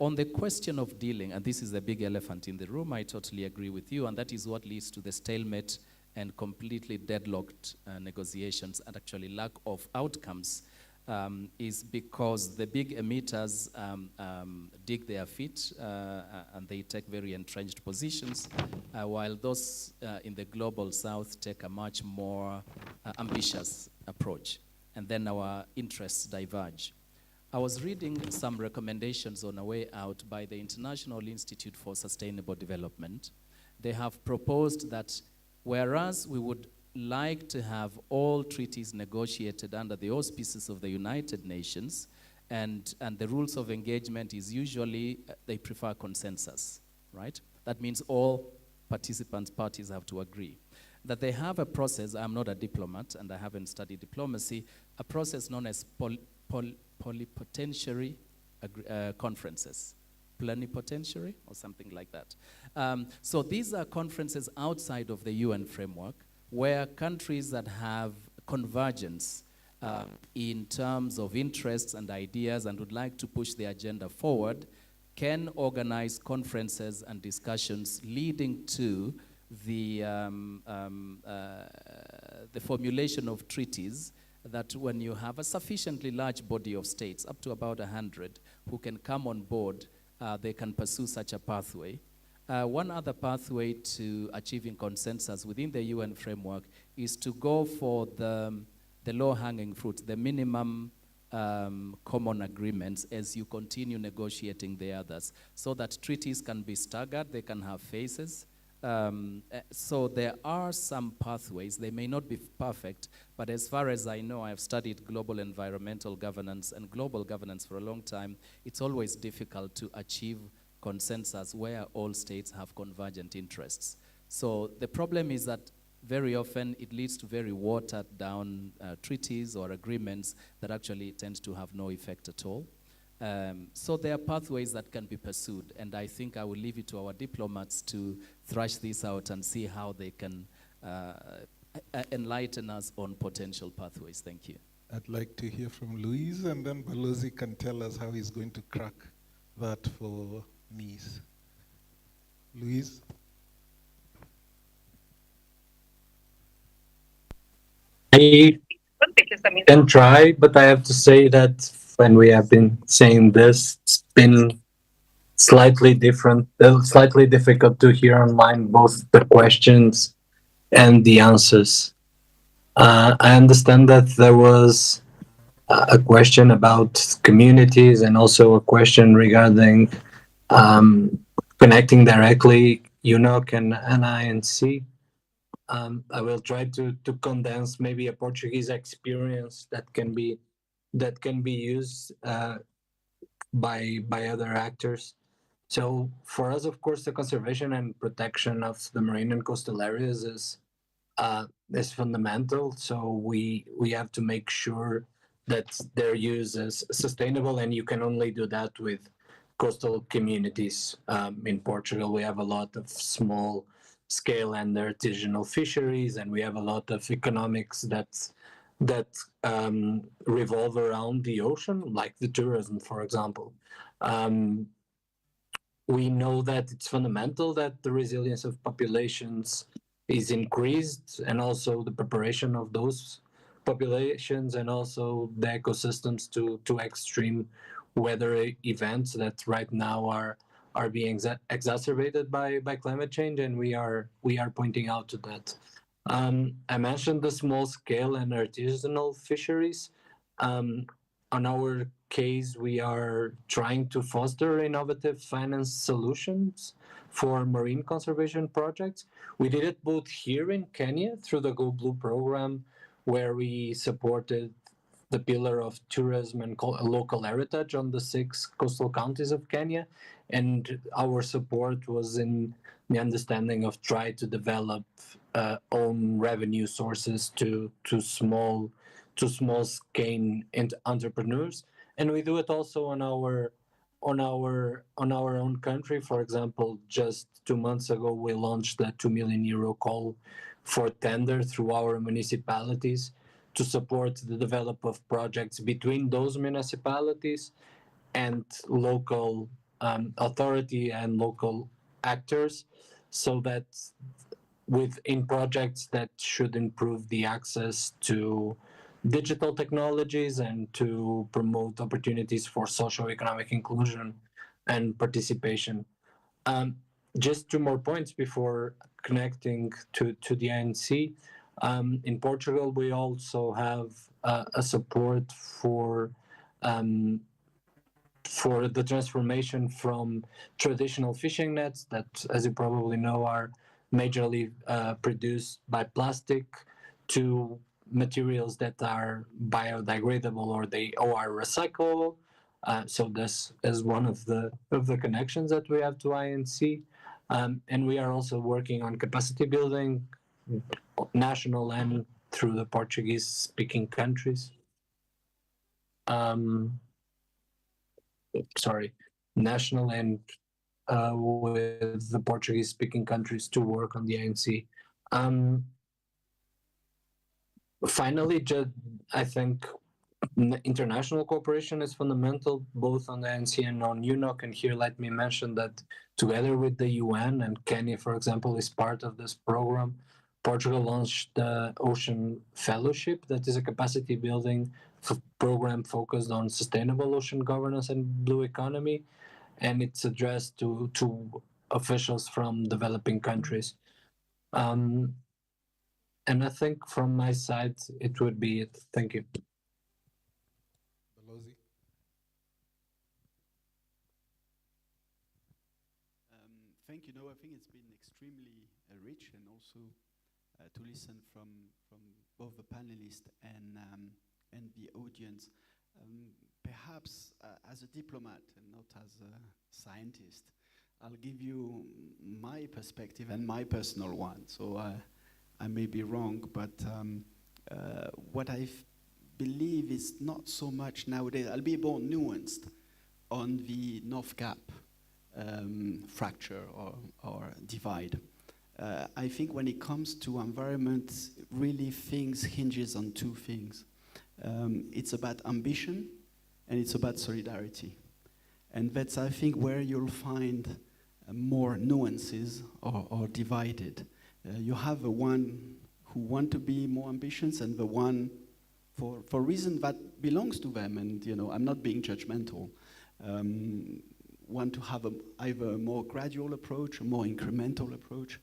On the question of dealing, and this is the big elephant in the room, I totally agree with you, and that is what leads to the stalemate and completely deadlocked negotiations and actually lack of outcomes is because the big emitters dig their feet and they take very entrenched positions, while those in the global south take a much more ambitious approach. And then our interests diverge. I was reading some recommendations on a way out by the International Institute for Sustainable Development. They have proposed that whereas we would like to have all treaties negotiated under the auspices of the United Nations, and the rules of engagement is usually, they prefer consensus, right? That means all parties have to agree. That they have a process, I'm not a diplomat and I haven't studied diplomacy, a process known as polypotentiary conferences. Plenipotentiary or something like that. So these are conferences outside of the UN framework where countries that have convergence in terms of interests and ideas and would like to push the agenda forward can organize conferences and discussions leading to the formulation of treaties that when you have a sufficiently large body of states, up to about 100, who can come on board, they can pursue such a pathway. One other pathway to achieving consensus within the UN framework is to go for the low-hanging fruit, the minimum common agreements as you continue negotiating the others, so that treaties can be staggered, they can have phases. So there are some pathways, they may not be perfect, but as far as I know, I've studied global environmental governance and global governance for a long time. It's always difficult to achieve consensus where all states have convergent interests. So the problem is that very often it leads to very watered down treaties or agreements that actually tend to have no effect at all. So there are pathways that can be pursued, and I think I will leave it to our diplomats to thrash this out and see how they can enlighten us on potential pathways. Thank you. I'd like to hear from Luis, and then Balozi can tell us how he's going to crack that for Nice. Luis? I can try, but I have to say that when we have been saying this, it's been slightly different, slightly difficult to hear online both the questions and the answers. I understand that there was a question about communities and also a question regarding connecting directly UNOC and INC. I will try to condense maybe a Portuguese experience that can be used by other actors. So for us, of course, the conservation and protection of the marine and coastal areas is fundamental. So we have to make sure that their use is sustainable, and you can only do that with coastal communities. In Portugal, we have a lot of small scale and artisanal fisheries, and we have a lot of economics that revolve around the ocean, like the tourism, for example. We know that it's fundamental that the resilience of populations is increased, and also the preparation of those populations and also the ecosystems to extreme weather events that right now are being exacerbated by climate change, and we are pointing out to that. I mentioned the small scale and artisanal fisheries. On our case, we are trying to foster innovative finance solutions for marine conservation projects. We did it both here in Kenya through the Go Blue program, where we supported the pillar of tourism and local heritage on the 6 coastal counties of Kenya. And our support was in the understanding of try to develop own revenue sources to small scale entrepreneurs. And we do it also on our own country. For example, just 2 months ago, we launched a €2 million call for tender through our municipalities to support the development of projects between those municipalities and local authority and local actors, so that within projects that should improve the access to digital technologies and to promote opportunities for socioeconomic inclusion and participation. Just two more points before connecting to the INC. In Portugal, we also have a support for the transformation from traditional fishing nets that, as you probably know, are majorly produced by plastic to materials that are biodegradable or are recyclable. So this is one of the connections that we have to INC, and we are also working on capacity building, national and through the Portuguese-speaking countries. National and with the Portuguese-speaking countries to work on the ANC. Finally, I think international cooperation is fundamental, both on the ANC and on UNOC. And here, let me mention that together with the UN, and Kenya, for example, is part of this program, Portugal launched the Ocean Fellowship, that is a capacity building program focused on sustainable ocean governance and blue economy, and it's addressed to officials from developing countries. And I think from my side, it would be it. Thank you. Thank you. No, I think it's been extremely rich, and also to listen from both the panelists and the audience. Perhaps as a diplomat and not as a scientist, I'll give you my perspective and my personal one. So I may be wrong, but what I believe is not so much nowadays. I'll be more nuanced on the North Gap fracture or divide. I think when it comes to environment, really things hinges on two things. It's about ambition and it's about solidarity. And that's, I think, where you'll find more nuances or divided. You have the one who want to be more ambitious and the one for reason that belongs to them, and I'm not being judgmental, want to have either a more gradual approach, a more incremental approach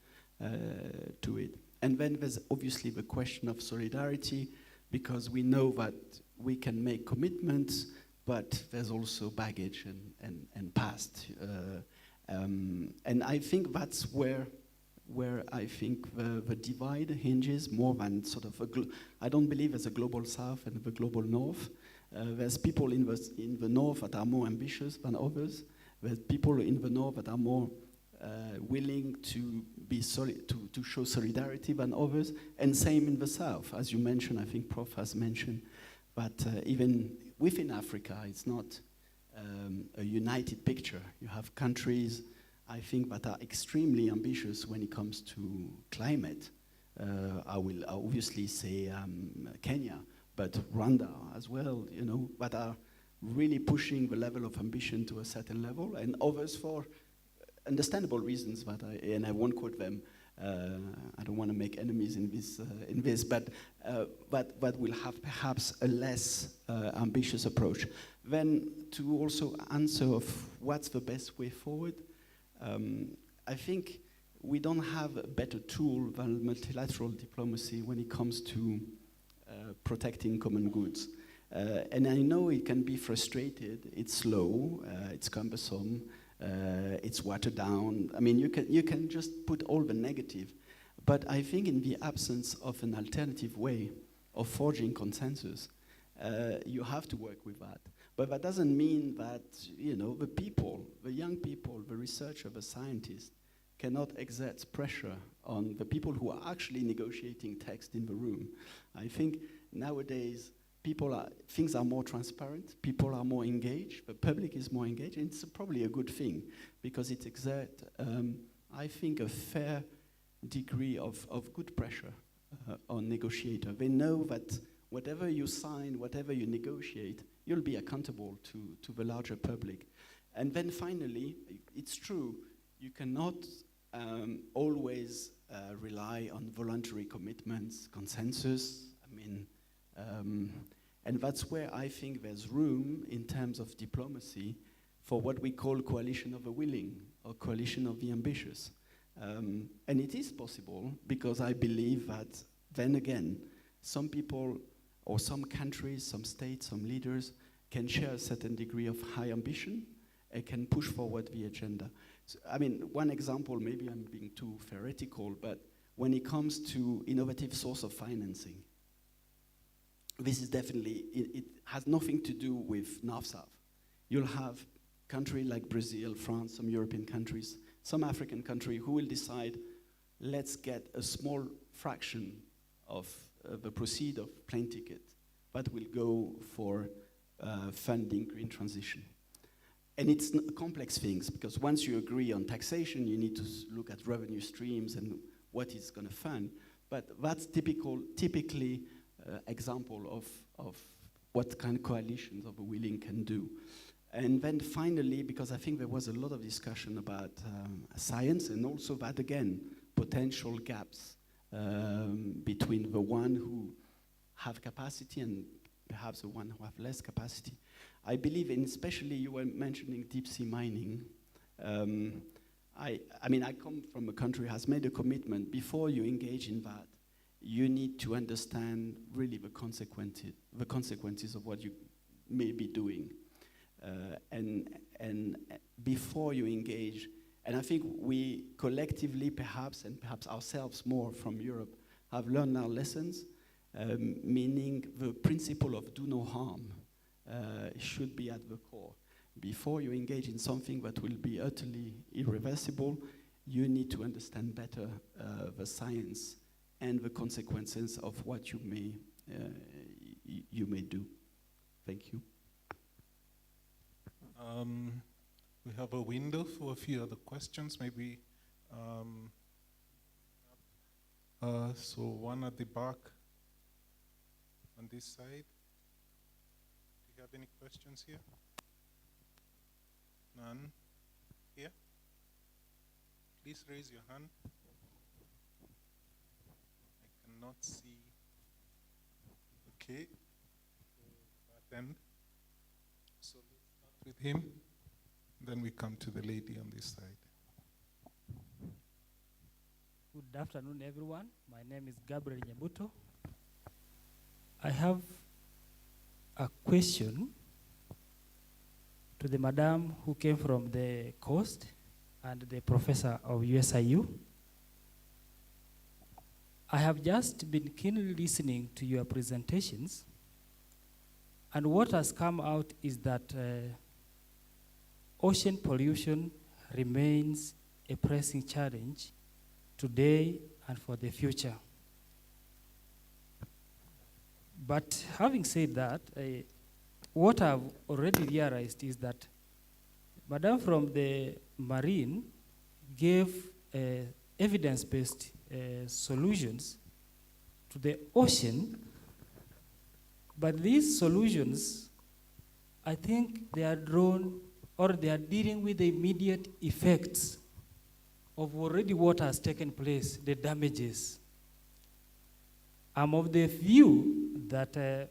to it. And then there's obviously the question of solidarity, because we know that we can make commitments, but there's also baggage and past. And I think that's where I think the divide hinges more than sort of I don't believe there's a global south and the global north. There's people in the north that are more ambitious than others. There's people in the north that are more willing to be to show solidarity than others, and same in the south. As you mentioned, I think Prof has mentioned, but even within Africa, it's not a united picture. You have countries, I think, that are extremely ambitious when it comes to climate. I will obviously say Kenya, but Rwanda as well, that are really pushing the level of ambition to a certain level, and others for understandable reasons, and I won't quote them. I don't want to make enemies in this, but will have perhaps a less ambitious approach. Then to also answer of what's the best way forward, I think we don't have a better tool than multilateral diplomacy when it comes to protecting common goods. And I know it can be frustrated, it's slow, it's cumbersome, it's watered down. I mean, you can just put all the negative, but I think in the absence of an alternative way of forging consensus, you have to work with that. But that doesn't mean that, the people, the young people, the researcher, the scientists, cannot exert pressure on the people who are actually negotiating text in the room. I think nowadays, things are more transparent, people are more engaged, the public is more engaged, and it's probably a good thing, because it exerts, I think, a fair degree of good pressure on negotiators. They know that whatever you sign, whatever you negotiate, you'll be accountable to the larger public. And then finally, it's true, you cannot always rely on voluntary commitments, consensus. I mean, and that's where I think there's room in terms of diplomacy for what we call coalition of the willing or coalition of the ambitious. And it is possible because I believe that, then again, some people or some countries, some states, some leaders can share a certain degree of high ambition and can push forward the agenda. So, I mean, one example, maybe I'm being too theoretical, but when it comes to innovative source of financing, this is definitely, it has nothing to do with North-South. You'll have countries like Brazil, France, some European countries, some African country who will decide, let's get a small fraction of the proceed of plane ticket that will go for funding green transition. And it's complex things, because once you agree on taxation, you need to look at revenue streams and what it's going to fund. But that's typically example of what kind of coalitions of the willing can do. And then finally, because I think there was a lot of discussion about science, and also that, again, potential gaps between the one who have capacity and perhaps the one who have less capacity. I believe in, especially you were mentioning deep sea mining. I mean, I come from a country that has made a commitment. Before you engage in that, you need to understand really the consequences of what you may be doing. And before you engage, and I think we collectively perhaps, and perhaps ourselves more from Europe, have learned our lessons, meaning the principle of do no harm should be at the core. Before you engage in something that will be utterly irreversible, you need to understand better the science and the consequences of what you may do. Thank you. We have a window for a few other questions, maybe. So one at the back on this side. Do you have any questions here? None? Here? Please raise your hand. I cannot see. Okay. That end. So let's start with him. Then we come to the lady on this side. Good afternoon, everyone. My name is Gabriel Nyabuto. I have a question to the madam who came from the coast and the professor of USIU. I have just been keenly listening to your presentations, and what has come out is that ocean pollution remains a pressing challenge today and for the future. But having said that, what I've already realized is that Madam from the Marine gave evidence-based solutions to the ocean, but these solutions, I think they are drawn or they are dealing with the immediate effects of already what has taken place, the damages. I'm of the view that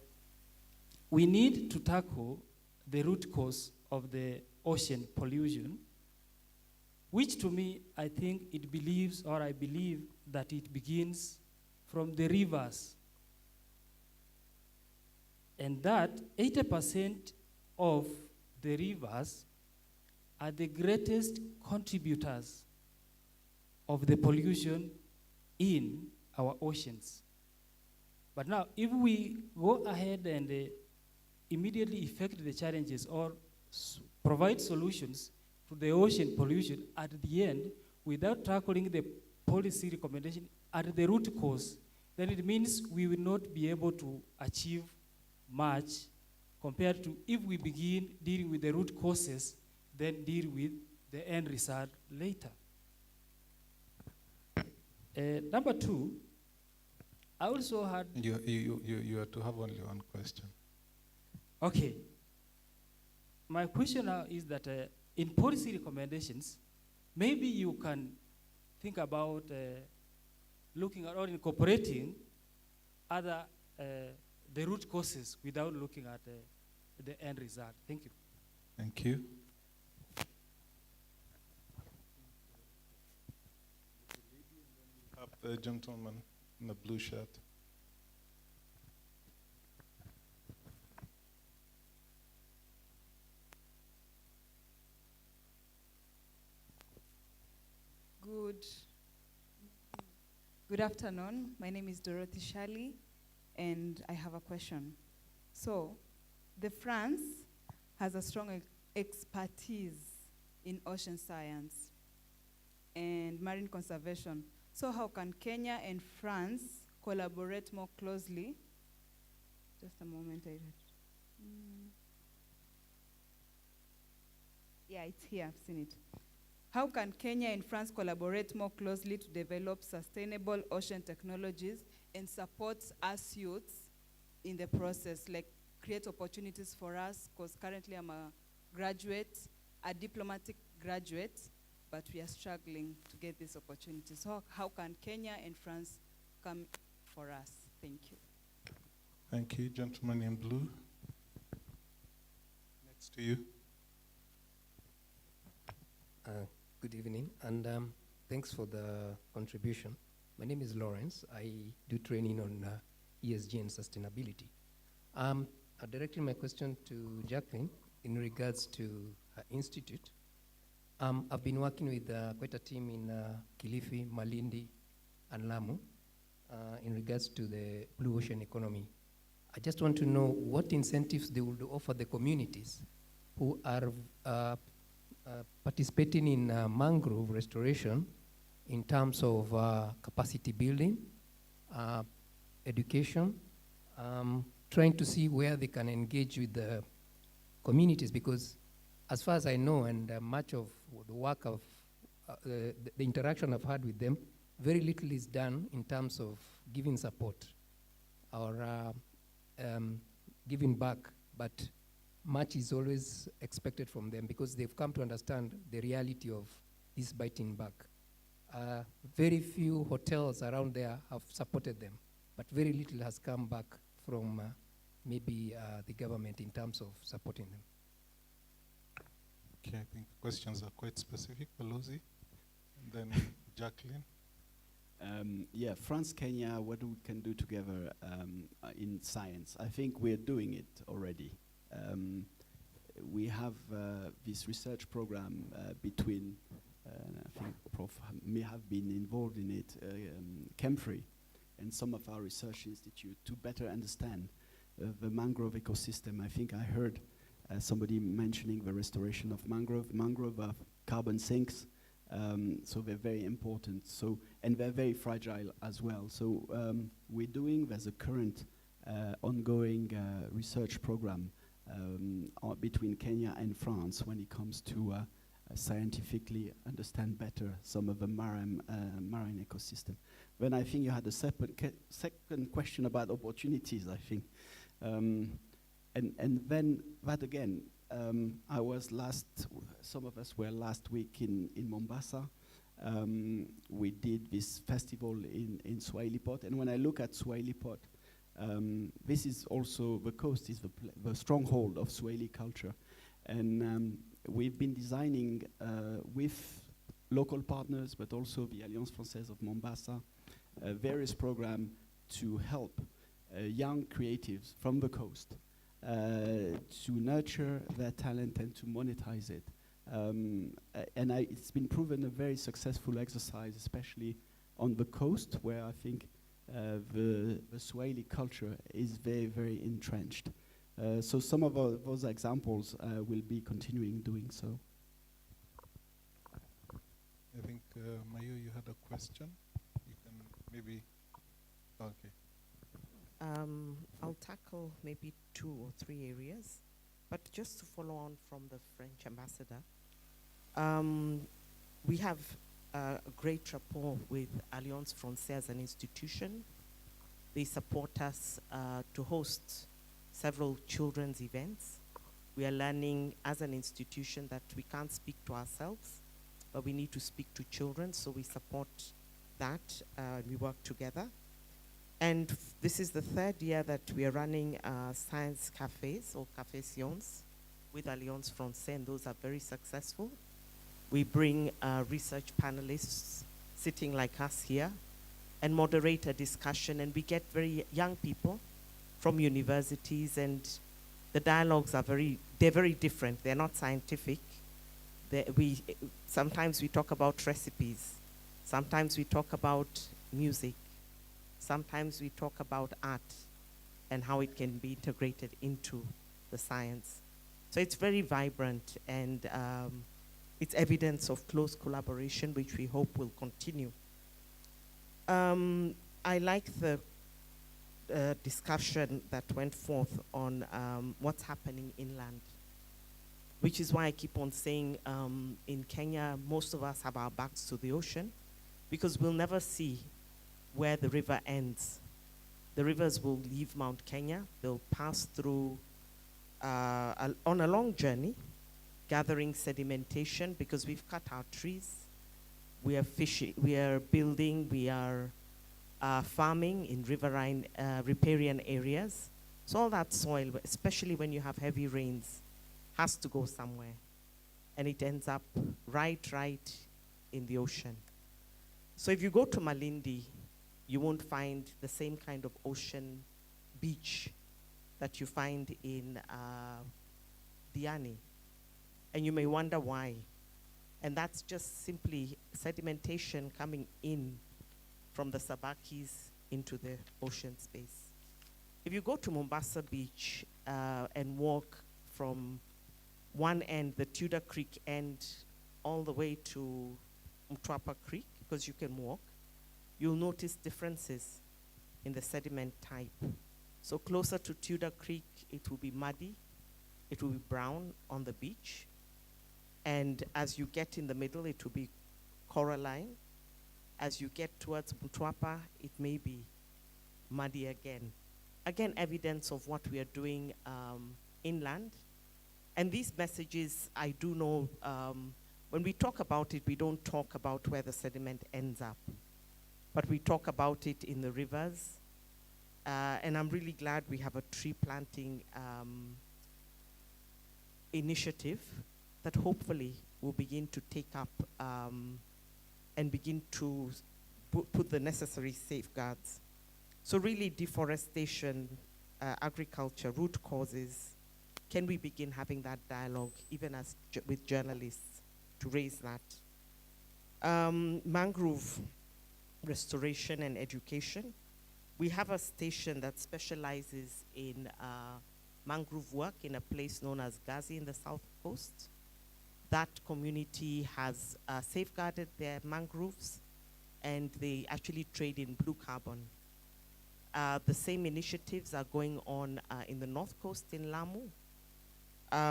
we need to tackle the root cause of the ocean pollution, which to me, I think it believes, or I believe that it begins from the rivers. And that 80% of the rivers are the greatest contributors of the pollution in our oceans. But now, if we go ahead and immediately effect the challenges or provide solutions to the ocean pollution at the end, without tackling the policy recommendation at the root cause, then it means we will not be able to achieve much compared to if we begin dealing with the root causes, then deal with the end result later. Number two, I also had... You are to have only one question. Okay. My question now is that in policy recommendations, maybe you can think about looking at or incorporating other the root causes without looking at the end result. Thank you. Thank you. Have the gentleman in the blue shirt. Good afternoon. My name is Dorothy Shali, and I have a question. So, the France has a strong expertise in ocean science and marine conservation. So how can Kenya and France collaborate more closely? Just a moment. Yeah, it's here. I've seen it. How can Kenya and France collaborate more closely to develop sustainable ocean technologies and support us youths in the process, like create opportunities for us, because currently I'm a graduate, a diplomatic graduate, but we are struggling to get these opportunities. So how can Kenya and France come for us? Thank you. Thank you, gentleman in blue. Next to you. Good evening, and thanks for the contribution. My name is Lawrence. I do training on ESG and sustainability. I'm directing my question to Jacqueline in regards to her institute. I've been working with quite a team in Kilifi, Malindi, and Lamu in regards to the blue ocean economy. I just want to know what incentives they would offer the communities who are participating in mangrove restoration in terms of capacity building, education, trying to see where they can engage with the communities, because as far as I know, and much of the work of the interaction I've had with them, very little is done in terms of giving support or giving back, but much is always expected from them because they've come to understand the reality of this biting back. Very few hotels around there have supported them, but very little has come back from maybe the government in terms of supporting them. Okay, I think the questions are quite specific. Balozi, and then Jacqueline. Yeah, France, Kenya, what we can do together in science. I think we're doing it already. We have this research program between, I think Prof. may have been involved in it, Kemfrey, and some of our research institutes to better understand the mangrove ecosystem. I think I heard somebody mentioning the restoration of mangrove. Mangrove are carbon sinks, so they're very important. So, and they're very fragile as well. So there's a current ongoing research program between Kenya and France when it comes to scientifically understand better some of the marine ecosystem. Then I think you had a second question about opportunities, I think. And then that again, some of us were last week in Mombasa. We did this festival in Swahili Pot, and when I look at Swahili Pot, this is also, the coast is the stronghold of Swahili culture. And we've been designing with local partners, but also the Alliance Française of Mombasa, various programs to help young creatives from the coast to nurture their talent and to monetize it. And it's been proven a very successful exercise, especially on the coast, where I think the Swahili culture is very, very entrenched. So some of those examples will be continuing doing so. I think, Mayu, you had a question? You can maybe, okay. I'll tackle maybe 2 or 3 areas, but just to follow on from the French ambassador, we have a great rapport with Alliance Française as an institution. They support us to host several children's events. We are learning as an institution that we can't speak to ourselves. but we need to speak to children, so we support that. We work together. And this is the third year that we are running science cafes or café sciences with Alliance Française, and those are very successful. We bring research panelists sitting like us here and moderate a discussion, and we get very young people from universities, and the dialogues are they're very different. They're not scientific. Sometimes we talk about recipes. Sometimes we talk about music. Sometimes we talk about art and how it can be integrated into the science. So it's very vibrant, and it's evidence of close collaboration, which we hope will continue. I like the discussion that went forth on what's happening inland, which is why I keep on saying in Kenya, most of us have our backs to the ocean, because we'll never see where the river ends. The rivers will leave Mount Kenya. They'll pass through on a long journey, gathering sedimentation, because we've cut our trees. We are fishing, we are building, we are farming in riverine, riparian areas. So all that soil, especially when you have heavy rains, has to go somewhere. And it ends up right in the ocean. So if you go to Malindi, you won't find the same kind of ocean beach that you find in Diani. And you may wonder why. And that's just simply sedimentation coming in from the Sabakis into the ocean space. If you go to Mombasa Beach and walk from one end, the Tudor Creek end, all the way to Mtwapa Creek, because you can walk, you'll notice differences in the sediment type. So closer to Tudor Creek, it will be muddy, it will be brown on the beach. And as you get in the middle, it will be coralline. As you get towards Mtwapa, it may be muddy again. Again, evidence of what we are doing inland. And these messages, I do know, when we talk about it, we don't talk about where the sediment ends up, but we talk about it in the rivers. And I'm really glad we have a tree planting initiative that hopefully will begin to take up and begin to put the necessary safeguards. So really deforestation, agriculture, root causes, can we begin having that dialogue, even as with journalists, to raise that? Mangrove restoration and education. We have a station that specializes in mangrove work in a place known as Gazi in the South Coast. That community has safeguarded their mangroves, and they actually trade in blue carbon. The same initiatives are going on in the North Coast in Lamu.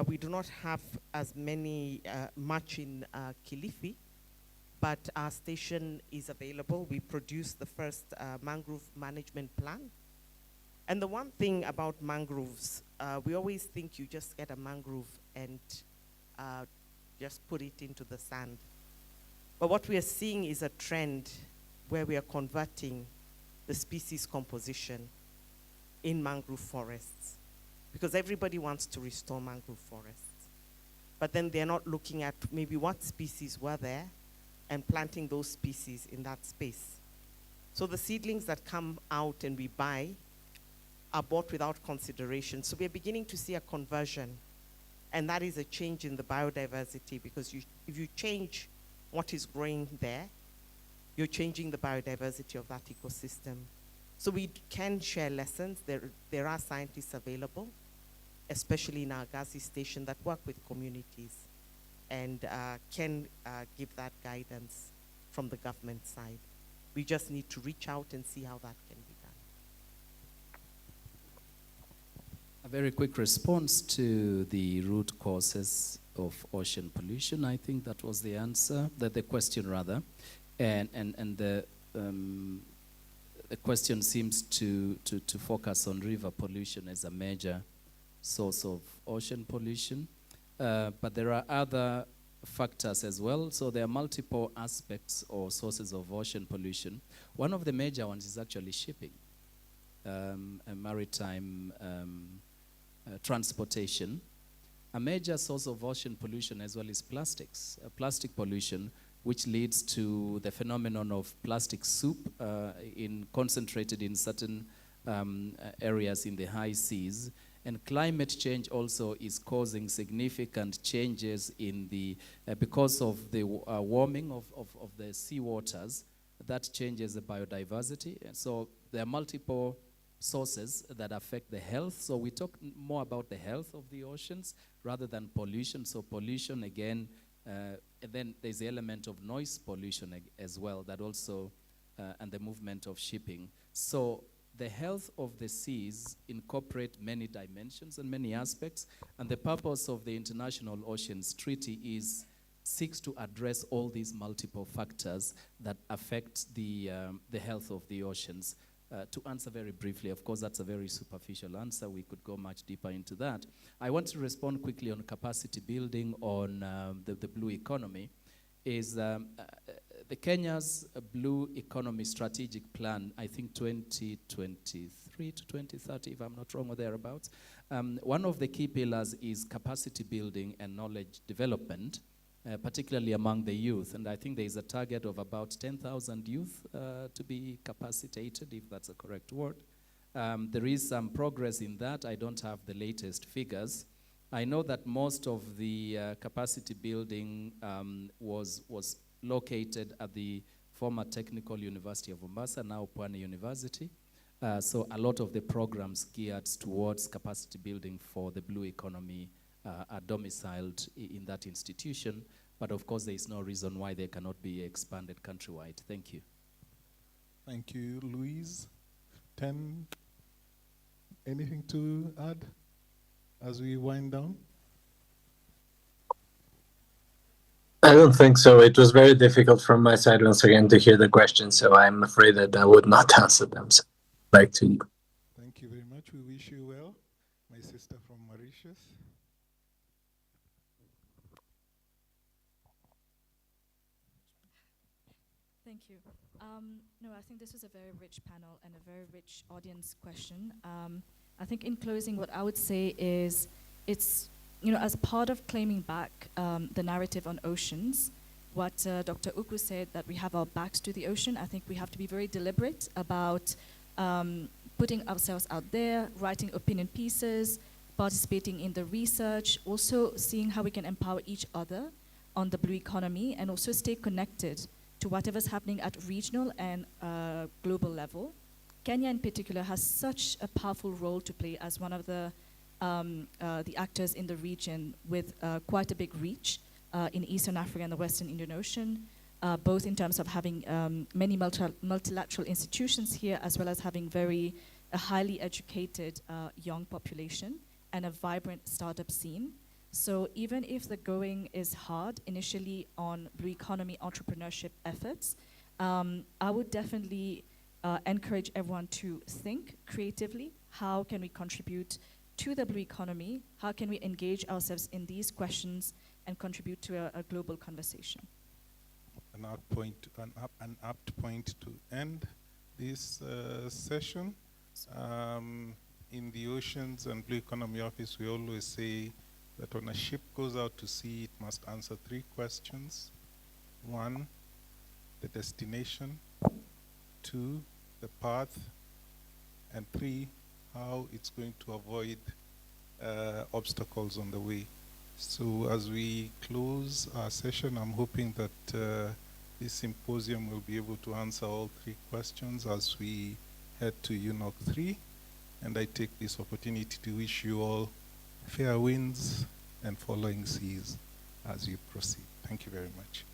We do not have as much in Kilifi, but our station is available. We produced the first mangrove management plan. And the one thing about mangroves, we always think you just get a mangrove and just put it into the sand. But what we are seeing is a trend where we are converting the species composition in mangrove forests, because everybody wants to restore mangrove forests. But then they're not looking at maybe what species were there and planting those species in that space. So the seedlings that come out and we buy are bought without consideration. So we're beginning to see a conversion, and that is a change in the biodiversity, because if you change what is growing there, you're changing the biodiversity of that ecosystem. So we can share lessons. There are scientists available, especially in our Gazi station, that work with communities and can give that guidance from the government side. We just need to reach out and see how that can be done. A very quick response to the root causes of ocean pollution. I think that was the answer, the question rather. And the question seems to focus on river pollution as a major source of ocean pollution. But there are other factors as well. So there are multiple aspects or sources of ocean pollution. One of the major ones is actually shipping, and maritime transportation. A major source of ocean pollution as well is plastics, plastic pollution, which leads to the phenomenon of plastic soup concentrated in certain areas in the high seas. And climate change also is causing significant changes in the, because of the warming of the sea waters, that changes the biodiversity. And so there are multiple sources that affect the health. So we talk more about the health of the oceans rather than pollution. So pollution again, and then there's the element of noise pollution as well that also, and the movement of shipping. So the health of the seas incorporate many dimensions and many aspects, and the purpose of the International Oceans Treaty seeks to address all these multiple factors that affect the health of the oceans. To answer very briefly, of course, that's a very superficial answer. We could go much deeper into that. I want to respond quickly on capacity building on the blue economy. The Kenya's Blue Economy Strategic Plan, I think 2023 to 2030, if I'm not wrong or thereabouts. One of the key pillars is capacity building and knowledge development, particularly among the youth. And I think there is a target of about 10,000 youth to be capacitated, if that's a correct word. There is some progress in that. I don't have the latest figures. I know that most of the capacity building was located at the former Technical University of Mombasa, now Pwani University. So a lot of the programs geared towards capacity building for the blue economy are domiciled in that institution. But of course, there is no reason why they cannot be expanded countrywide. Thank you. Thank you, Louise. Anything to add as we wind down? I don't think so. It was very difficult from my side once again to hear the questions, so I'm afraid that I would not answer them. So, back to you. Thank you very much. We wish you well. My sister from Mauritius. Thank you. No, I think this was a very rich panel and a very rich audience question. I think in closing, what I would say is it's, as part of claiming back the narrative on oceans, what Dr. Uku said, that we have our backs to the ocean, I think we have to be very deliberate about putting ourselves out there, writing opinion pieces, participating in the research, also seeing how we can empower each other on the blue economy, and also stay connected to whatever's happening at regional and global level. Kenya in particular has such a powerful role to play as one of the actors in the region with quite a big reach in Eastern Africa and the Western Indian Ocean, both in terms of having many multilateral institutions here, as well as having a highly educated young population and a vibrant startup scene. So even if the going is hard initially on blue economy entrepreneurship efforts, I would definitely encourage everyone to think creatively. How can we contribute to the blue economy? How can we engage ourselves in these questions and contribute to a global conversation? An apt point to end this session. In the Oceans and Blue Economy Office, we always say that when a ship goes out to sea, it must answer 3 questions. 1, the destination. 2, the path. And 3, how it's going to avoid obstacles on the way. So as we close our session, I'm hoping that this symposium will be able to answer all 3 questions as we head to UNOC 3. And I take this opportunity to wish you all fair winds and following seas as you proceed. Thank you very much.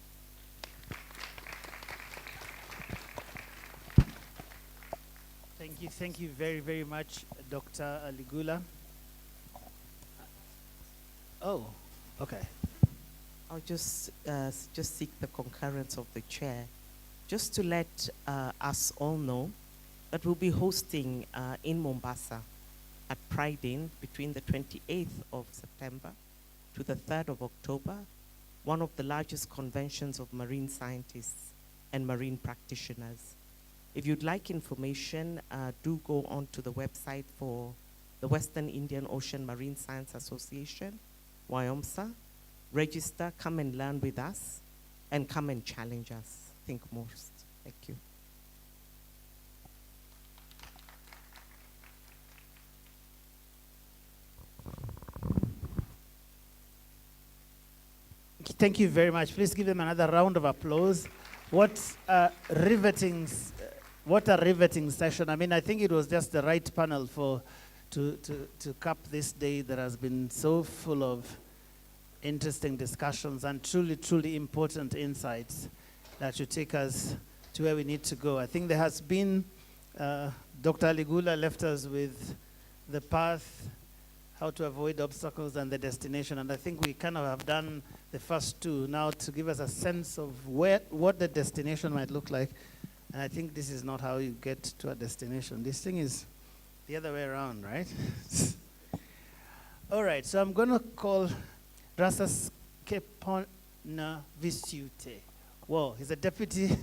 Thank you very, very much, Dr. Ligula. Oh, okay. I'll just seek the concurrence of the chair, just to let us all know that we'll be hosting in Mombasa at Pride Inn between the 28th of September to the 3rd of October one of the largest conventions of marine scientists and marine practitioners. If you'd like information, do go onto the website for the Western Indian Ocean Marine Science Association, WIOMSA. Register, come and learn with us, and come and challenge us. Think most. Thank you. Thank you very much. Please give them another round of applause. What a riveting session. I mean, I think it was just the right panel to cap this day that has been so full of interesting discussions and truly, truly important insights that should take us to where we need to go. I think there has been, Dr. Aligula left us with the path, how to avoid obstacles, and the destination. And I think we kind of have done the first two now to give us a sense of what the destination might look like. And I think this is not how you get to a destination. This thing is the other way around, right? All right, so I'm going to call Rasas Kepona Visute. Whoa, he's a deputy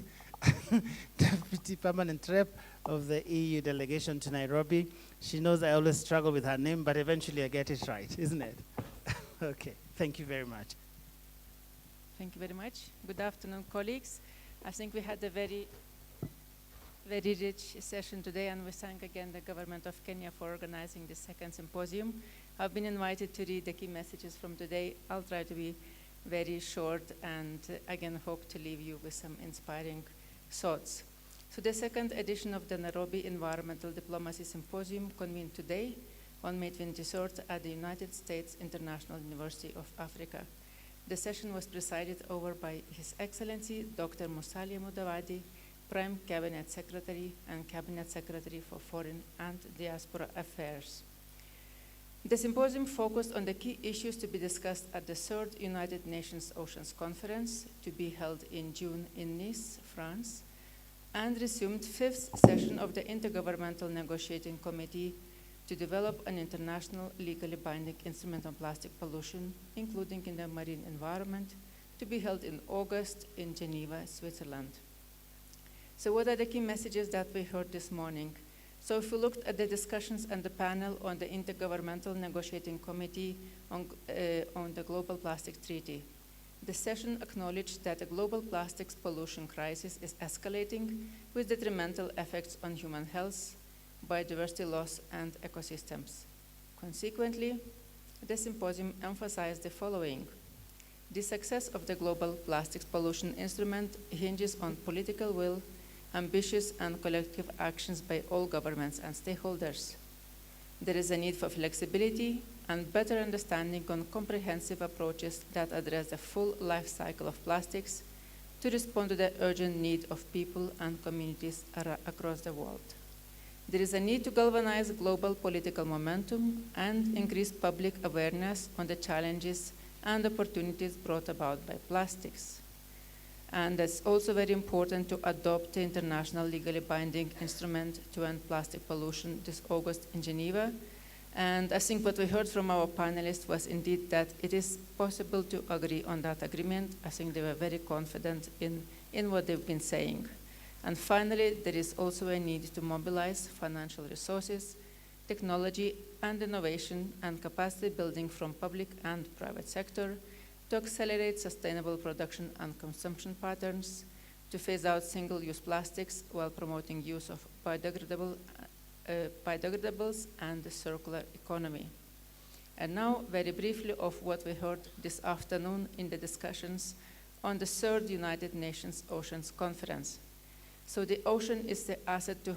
permanent rep of the EU delegation to Nairobi. She knows I always struggle with her name, but eventually I get it right, isn't it? Okay, thank you very much. Thank you very much. Good afternoon, colleagues. I think we had a very rich session today, and we thank again the government of Kenya for organizing this second symposium. I've been invited to read the key messages from today. I'll try to be very short and again hope to leave you with some inspiring thoughts. So the second edition of the Nairobi Environmental Diplomacy Symposium convened today on May 23rd at the United States International University of Africa. The session was presided over by His Excellency Dr. Musalia Mudavadi, Prime Cabinet Secretary and Cabinet Secretary for Foreign and Diaspora Affairs. The symposium focused on the key issues to be discussed at the third United Nations Oceans Conference to be held in June in Nice, France, and resumed fifth session of the Intergovernmental Negotiating Committee to develop an international legally binding instrument on plastic pollution, including in the marine environment, to be held in August in Geneva, Switzerland. So what are the key messages that we heard this morning? So if we looked at the discussions and the panel on the Intergovernmental Negotiating Committee on the Global Plastics Treaty, the session acknowledged that the global plastics pollution crisis is escalating with detrimental effects on human health, biodiversity loss, and ecosystems. Consequently, the symposium emphasized the following. The success of the global plastics pollution instrument hinges on political will, ambitious and collective actions by all governments and stakeholders. There is a need for flexibility and better understanding on comprehensive approaches that address the full life cycle of plastics to respond to the urgent need of people and communities across the world. There is a need to galvanize global political momentum and increase public awareness on the challenges and opportunities brought about by plastics. And it's also very important to adopt the international legally binding instrument to end plastic pollution this August in Geneva. And I think what we heard from our panelists was indeed that it is possible to agree on that agreement. I think they were very confident in what they've been saying. And finally, there is also a need to mobilize financial resources, technology and innovation, and capacity building from public and private sector to accelerate sustainable production and consumption patterns, to phase out single-use plastics while promoting use of biodegradables and the circular economy. And now, very briefly, of what we heard this afternoon in the discussions on the third United Nations Oceans Conference. So the ocean is the asset to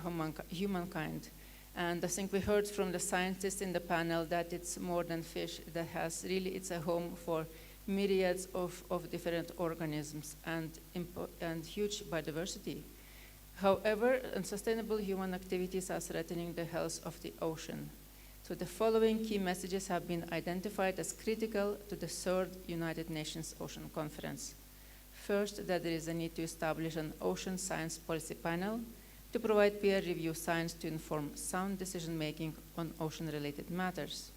humankind. And I think we heard from the scientists in the panel that it's more than fish, that it's a home for myriads of different organisms and huge biodiversity. However, unsustainable human activities are threatening the health of the ocean. So the following key messages have been identified as critical to the third United Nations Ocean Conference. First, that there is a need to establish an ocean science policy panel to provide peer-reviewed science to inform sound decision-making on ocean-related matters.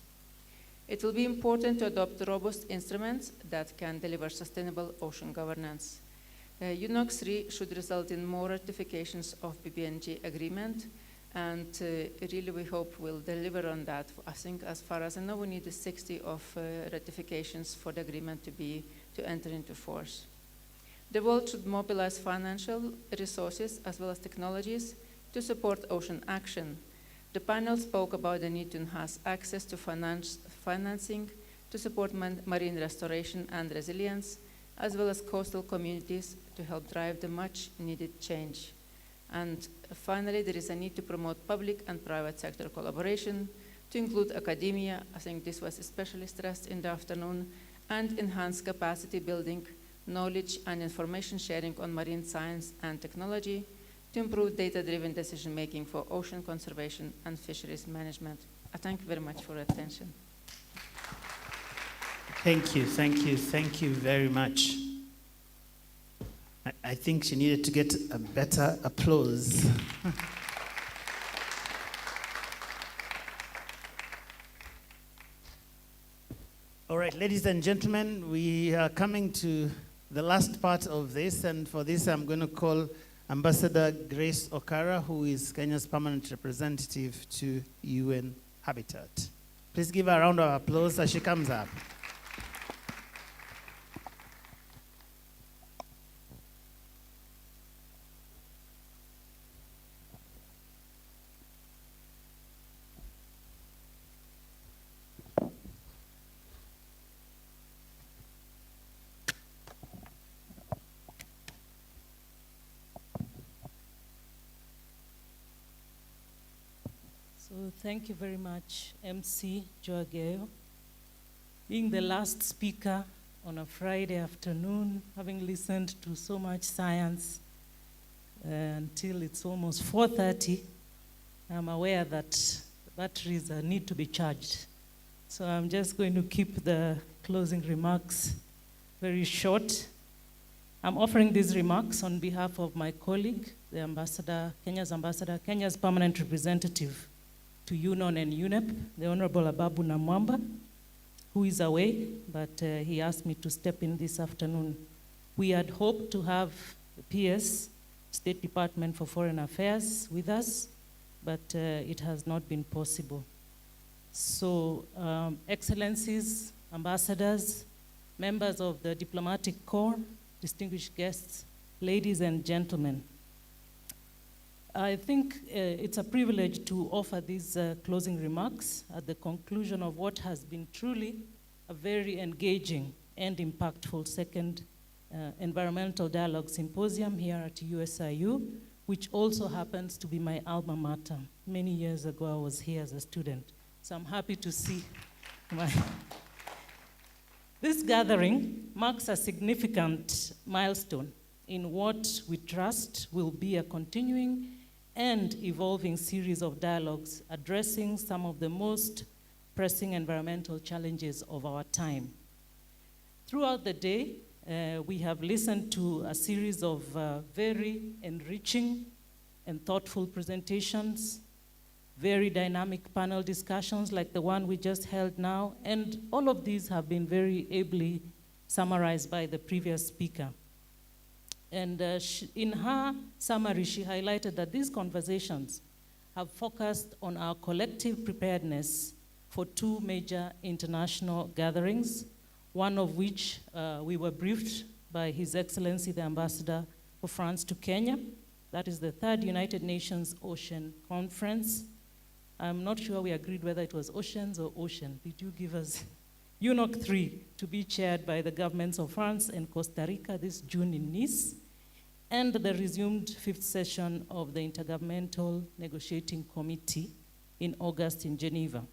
It will be important to adopt robust instruments that can deliver sustainable ocean governance. UNOC 3 should result in more ratifications of BBNG agreement, and really we hope we'll deliver on that. I think as far as I know, we need 60 of ratifications for the agreement to enter into force. The world should mobilize financial resources as well as technologies to support ocean action. The panel spoke about the need to enhance access to financing to support marine restoration and resilience, as well as coastal communities to help drive the much needed change. And finally, there is a need to promote public and private sector collaboration, to include academia, I think this was especially stressed in the afternoon, and enhance capacity building, knowledge and information sharing on marine science and technology, to improve data-driven decision-making for ocean conservation and fisheries management. I thank you very much for your attention. Thank you very much. I think she needed to get a better applause. All right, ladies and gentlemen, we are coming to the last part of this, and for this I'm going to call Ambassador Grace Okara, who is Kenya's permanent representative to UN Habitat. Please give her a round of applause as she comes up. So thank you very much, MC Joageo. Being the last speaker on a Friday afternoon, having listened to so much science until it's almost 4:30, I'm aware that batteries need to be charged. So I'm just going to keep the closing remarks very short. I'm offering these remarks on behalf of my colleague, the ambassador, Kenya's permanent representative to UNON and UNEP, the Honorable Ababu Namwamba, who is away, but he asked me to step in this afternoon. We had hoped to have the PS, State Department for Foreign Affairs, with us, but it has not been possible. So, Excellencies, ambassadors, members of the diplomatic corps, distinguished guests, ladies and gentlemen, I think it's a privilege to offer these closing remarks at the conclusion of what has been truly a very engaging and impactful second Environmental Dialogue Symposium here at USIU, which also happens to be my alma mater. Many years ago, I was here as a student, so I'm happy to see This gathering marks a significant milestone in what we trust will be a continuing and evolving series of dialogues addressing some of the most pressing environmental challenges of our time. Throughout the day, we have listened to a series of very enriching and thoughtful presentations, very dynamic panel discussions like the one we just held now, and all of these have been very ably summarized by the previous speaker. And in her summary, she highlighted that these conversations have focused on our collective preparedness for two major international gatherings, one of which we were briefed by His Excellency, the Ambassador for France to Kenya. That is the third United Nations Ocean Conference. I'm not sure we agreed whether it was oceans or ocean. Did you give us UNOC 3 to be chaired by the governments of France and Costa Rica this June in Nice, and the resumed fifth session of the Intergovernmental Negotiating Committee in August in Geneva.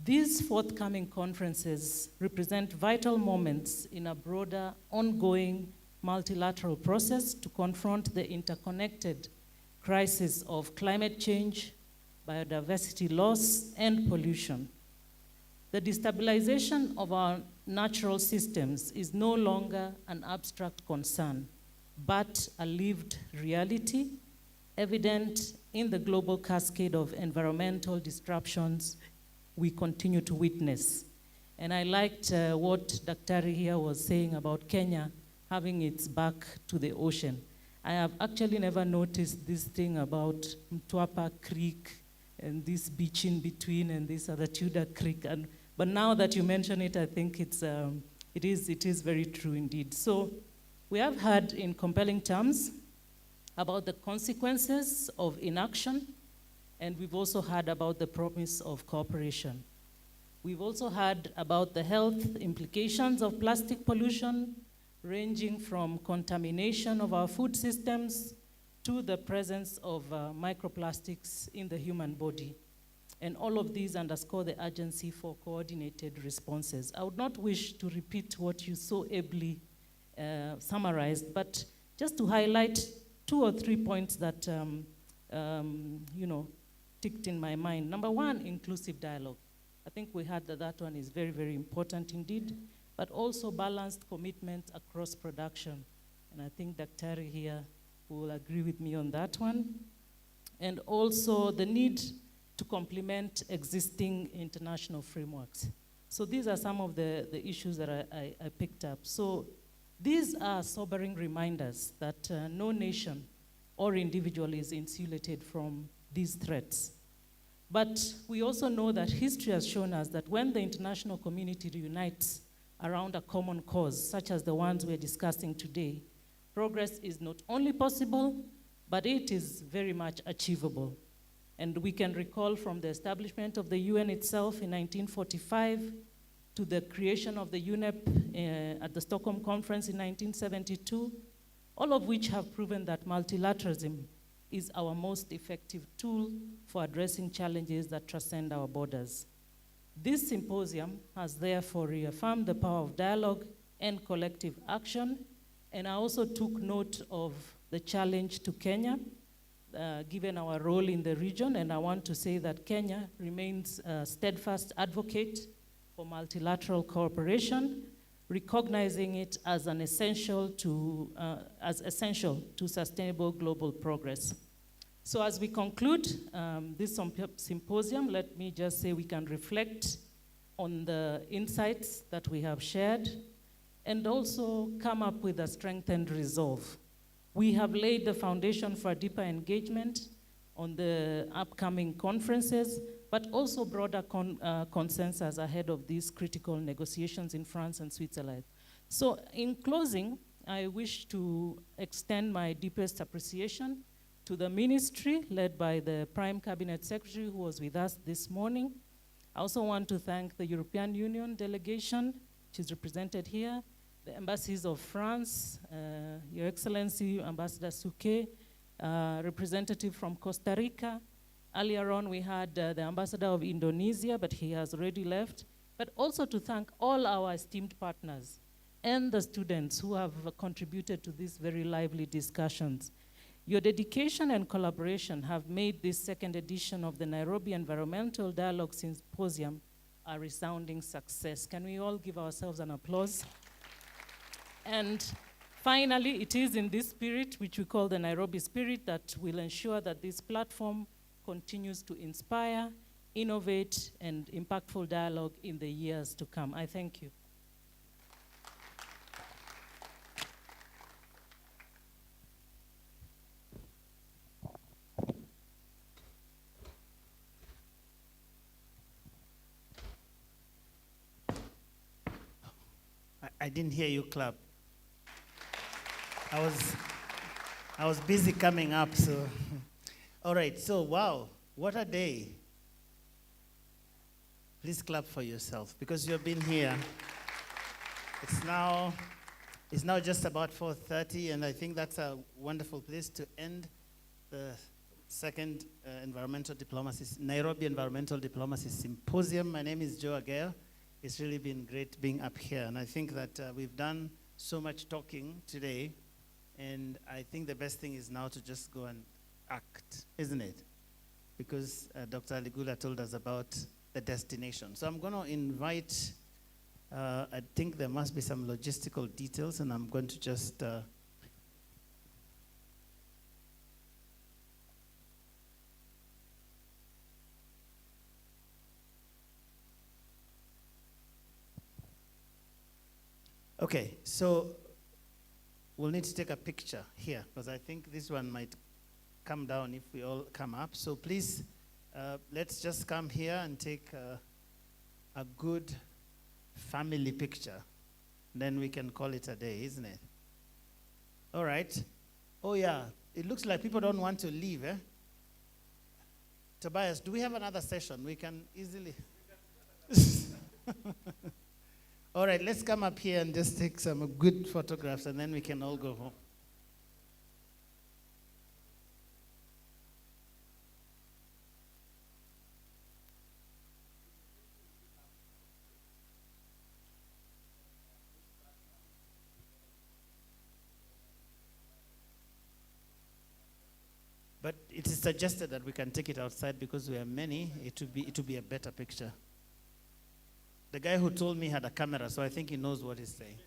These forthcoming conferences represent vital moments in a broader, ongoing multilateral process to confront the interconnected crisis of climate change, biodiversity loss, and pollution. The destabilization of our natural systems is no longer an abstract concern, but a lived reality, evident in the global cascade of environmental disruptions we continue to witness. And I liked what Daktari here was saying about Kenya having its back to the ocean. I have actually never noticed this thing about Mtwapa Creek and this beach in between and this other Tudor Creek. But now that you mention it, I think it is very true indeed. So we have heard in compelling terms about the consequences of inaction, and we've also heard about the promise of cooperation. We've also heard about the health implications of plastic pollution, ranging from contamination of our food systems to the presence of microplastics in the human body. And all of these underscore the urgency for coordinated responses. I would not wish to repeat what you so ably summarized, but just to highlight 2 or 3 points that ticked in my mind. Number one, inclusive dialogue. I think we heard that one is very, very important indeed, but also balanced commitment across production. And I think Daktari here will agree with me on that one. And also the need to complement existing international frameworks. So these are some of the issues that I picked up. So these are sobering reminders that no nation or individual is insulated from these threats. But we also know that history has shown us that when the international community reunites around a common cause, such as the ones we're discussing today, progress is not only possible, but it is very much achievable. And we can recall from the establishment of the UN itself in 1945 to the creation of the UNEP at the Stockholm Conference in 1972, all of which have proven that multilateralism is our most effective tool for addressing challenges that transcend our borders. This symposium has therefore reaffirmed the power of dialogue and collective action, and I also took note of the challenge to Kenya, given our role in the region, and I want to say that Kenya remains a steadfast advocate for multilateral cooperation, recognizing it as essential to sustainable global progress. So as we conclude this symposium, let me just say we can reflect on the insights that we have shared and also come up with a strengthened resolve. We have laid the foundation for a deeper engagement on the upcoming conferences, but also broader consensus ahead of these critical negotiations in France and Switzerland. So in closing, I wish to extend my deepest appreciation to the ministry led by the Prime Cabinet Secretary who was with us this morning. I also want to thank the European Union delegation, which is represented here, the embassies of France, Your Excellency, Ambassador Souquet, representative from Costa Rica. Earlier on, we had the ambassador of Indonesia, but he has already left. But also to thank all our esteemed partners and the students who have contributed to these very lively discussions. Your dedication and collaboration have made this second edition of the Nairobi Environmental Dialogue Symposium a resounding success. Can we all give ourselves an applause? And finally, it is in this spirit, which we call the Nairobi spirit, that will ensure that this platform continues to inspire, innovate, and impactful dialogue in the years to come. I thank you. I didn't hear you clap. I was busy coming up, so. All right, so wow, what a day. Please clap for yourself because you've been here. It's now just about 4:30, and I think that's a wonderful place to end the second Nairobi Environmental Diplomacy Symposium. My name is Joe Ageo. It's really been great being up here, and I think that we've done so much talking today, and I think the best thing is now to just go and act, isn't it? Because Dr. Ligula told us about the destination. So I'm going to invite, I think there must be some logistical details, and I'm going to just Okay, so we'll need to take a picture here, because I think this one might come down if we all come up. So please, let's just come here and take a good family picture. Then we can call it a day, isn't it? All right. Oh yeah, it looks like people don't want to leave, eh? Tobias, do we have another session? We can easily... All right, let's come up here and just take some good photographs, and then we can all go home. But it is suggested that we can take it outside because we are many. It would be a better picture. The guy who told me had a camera, so I think he knows what he's saying.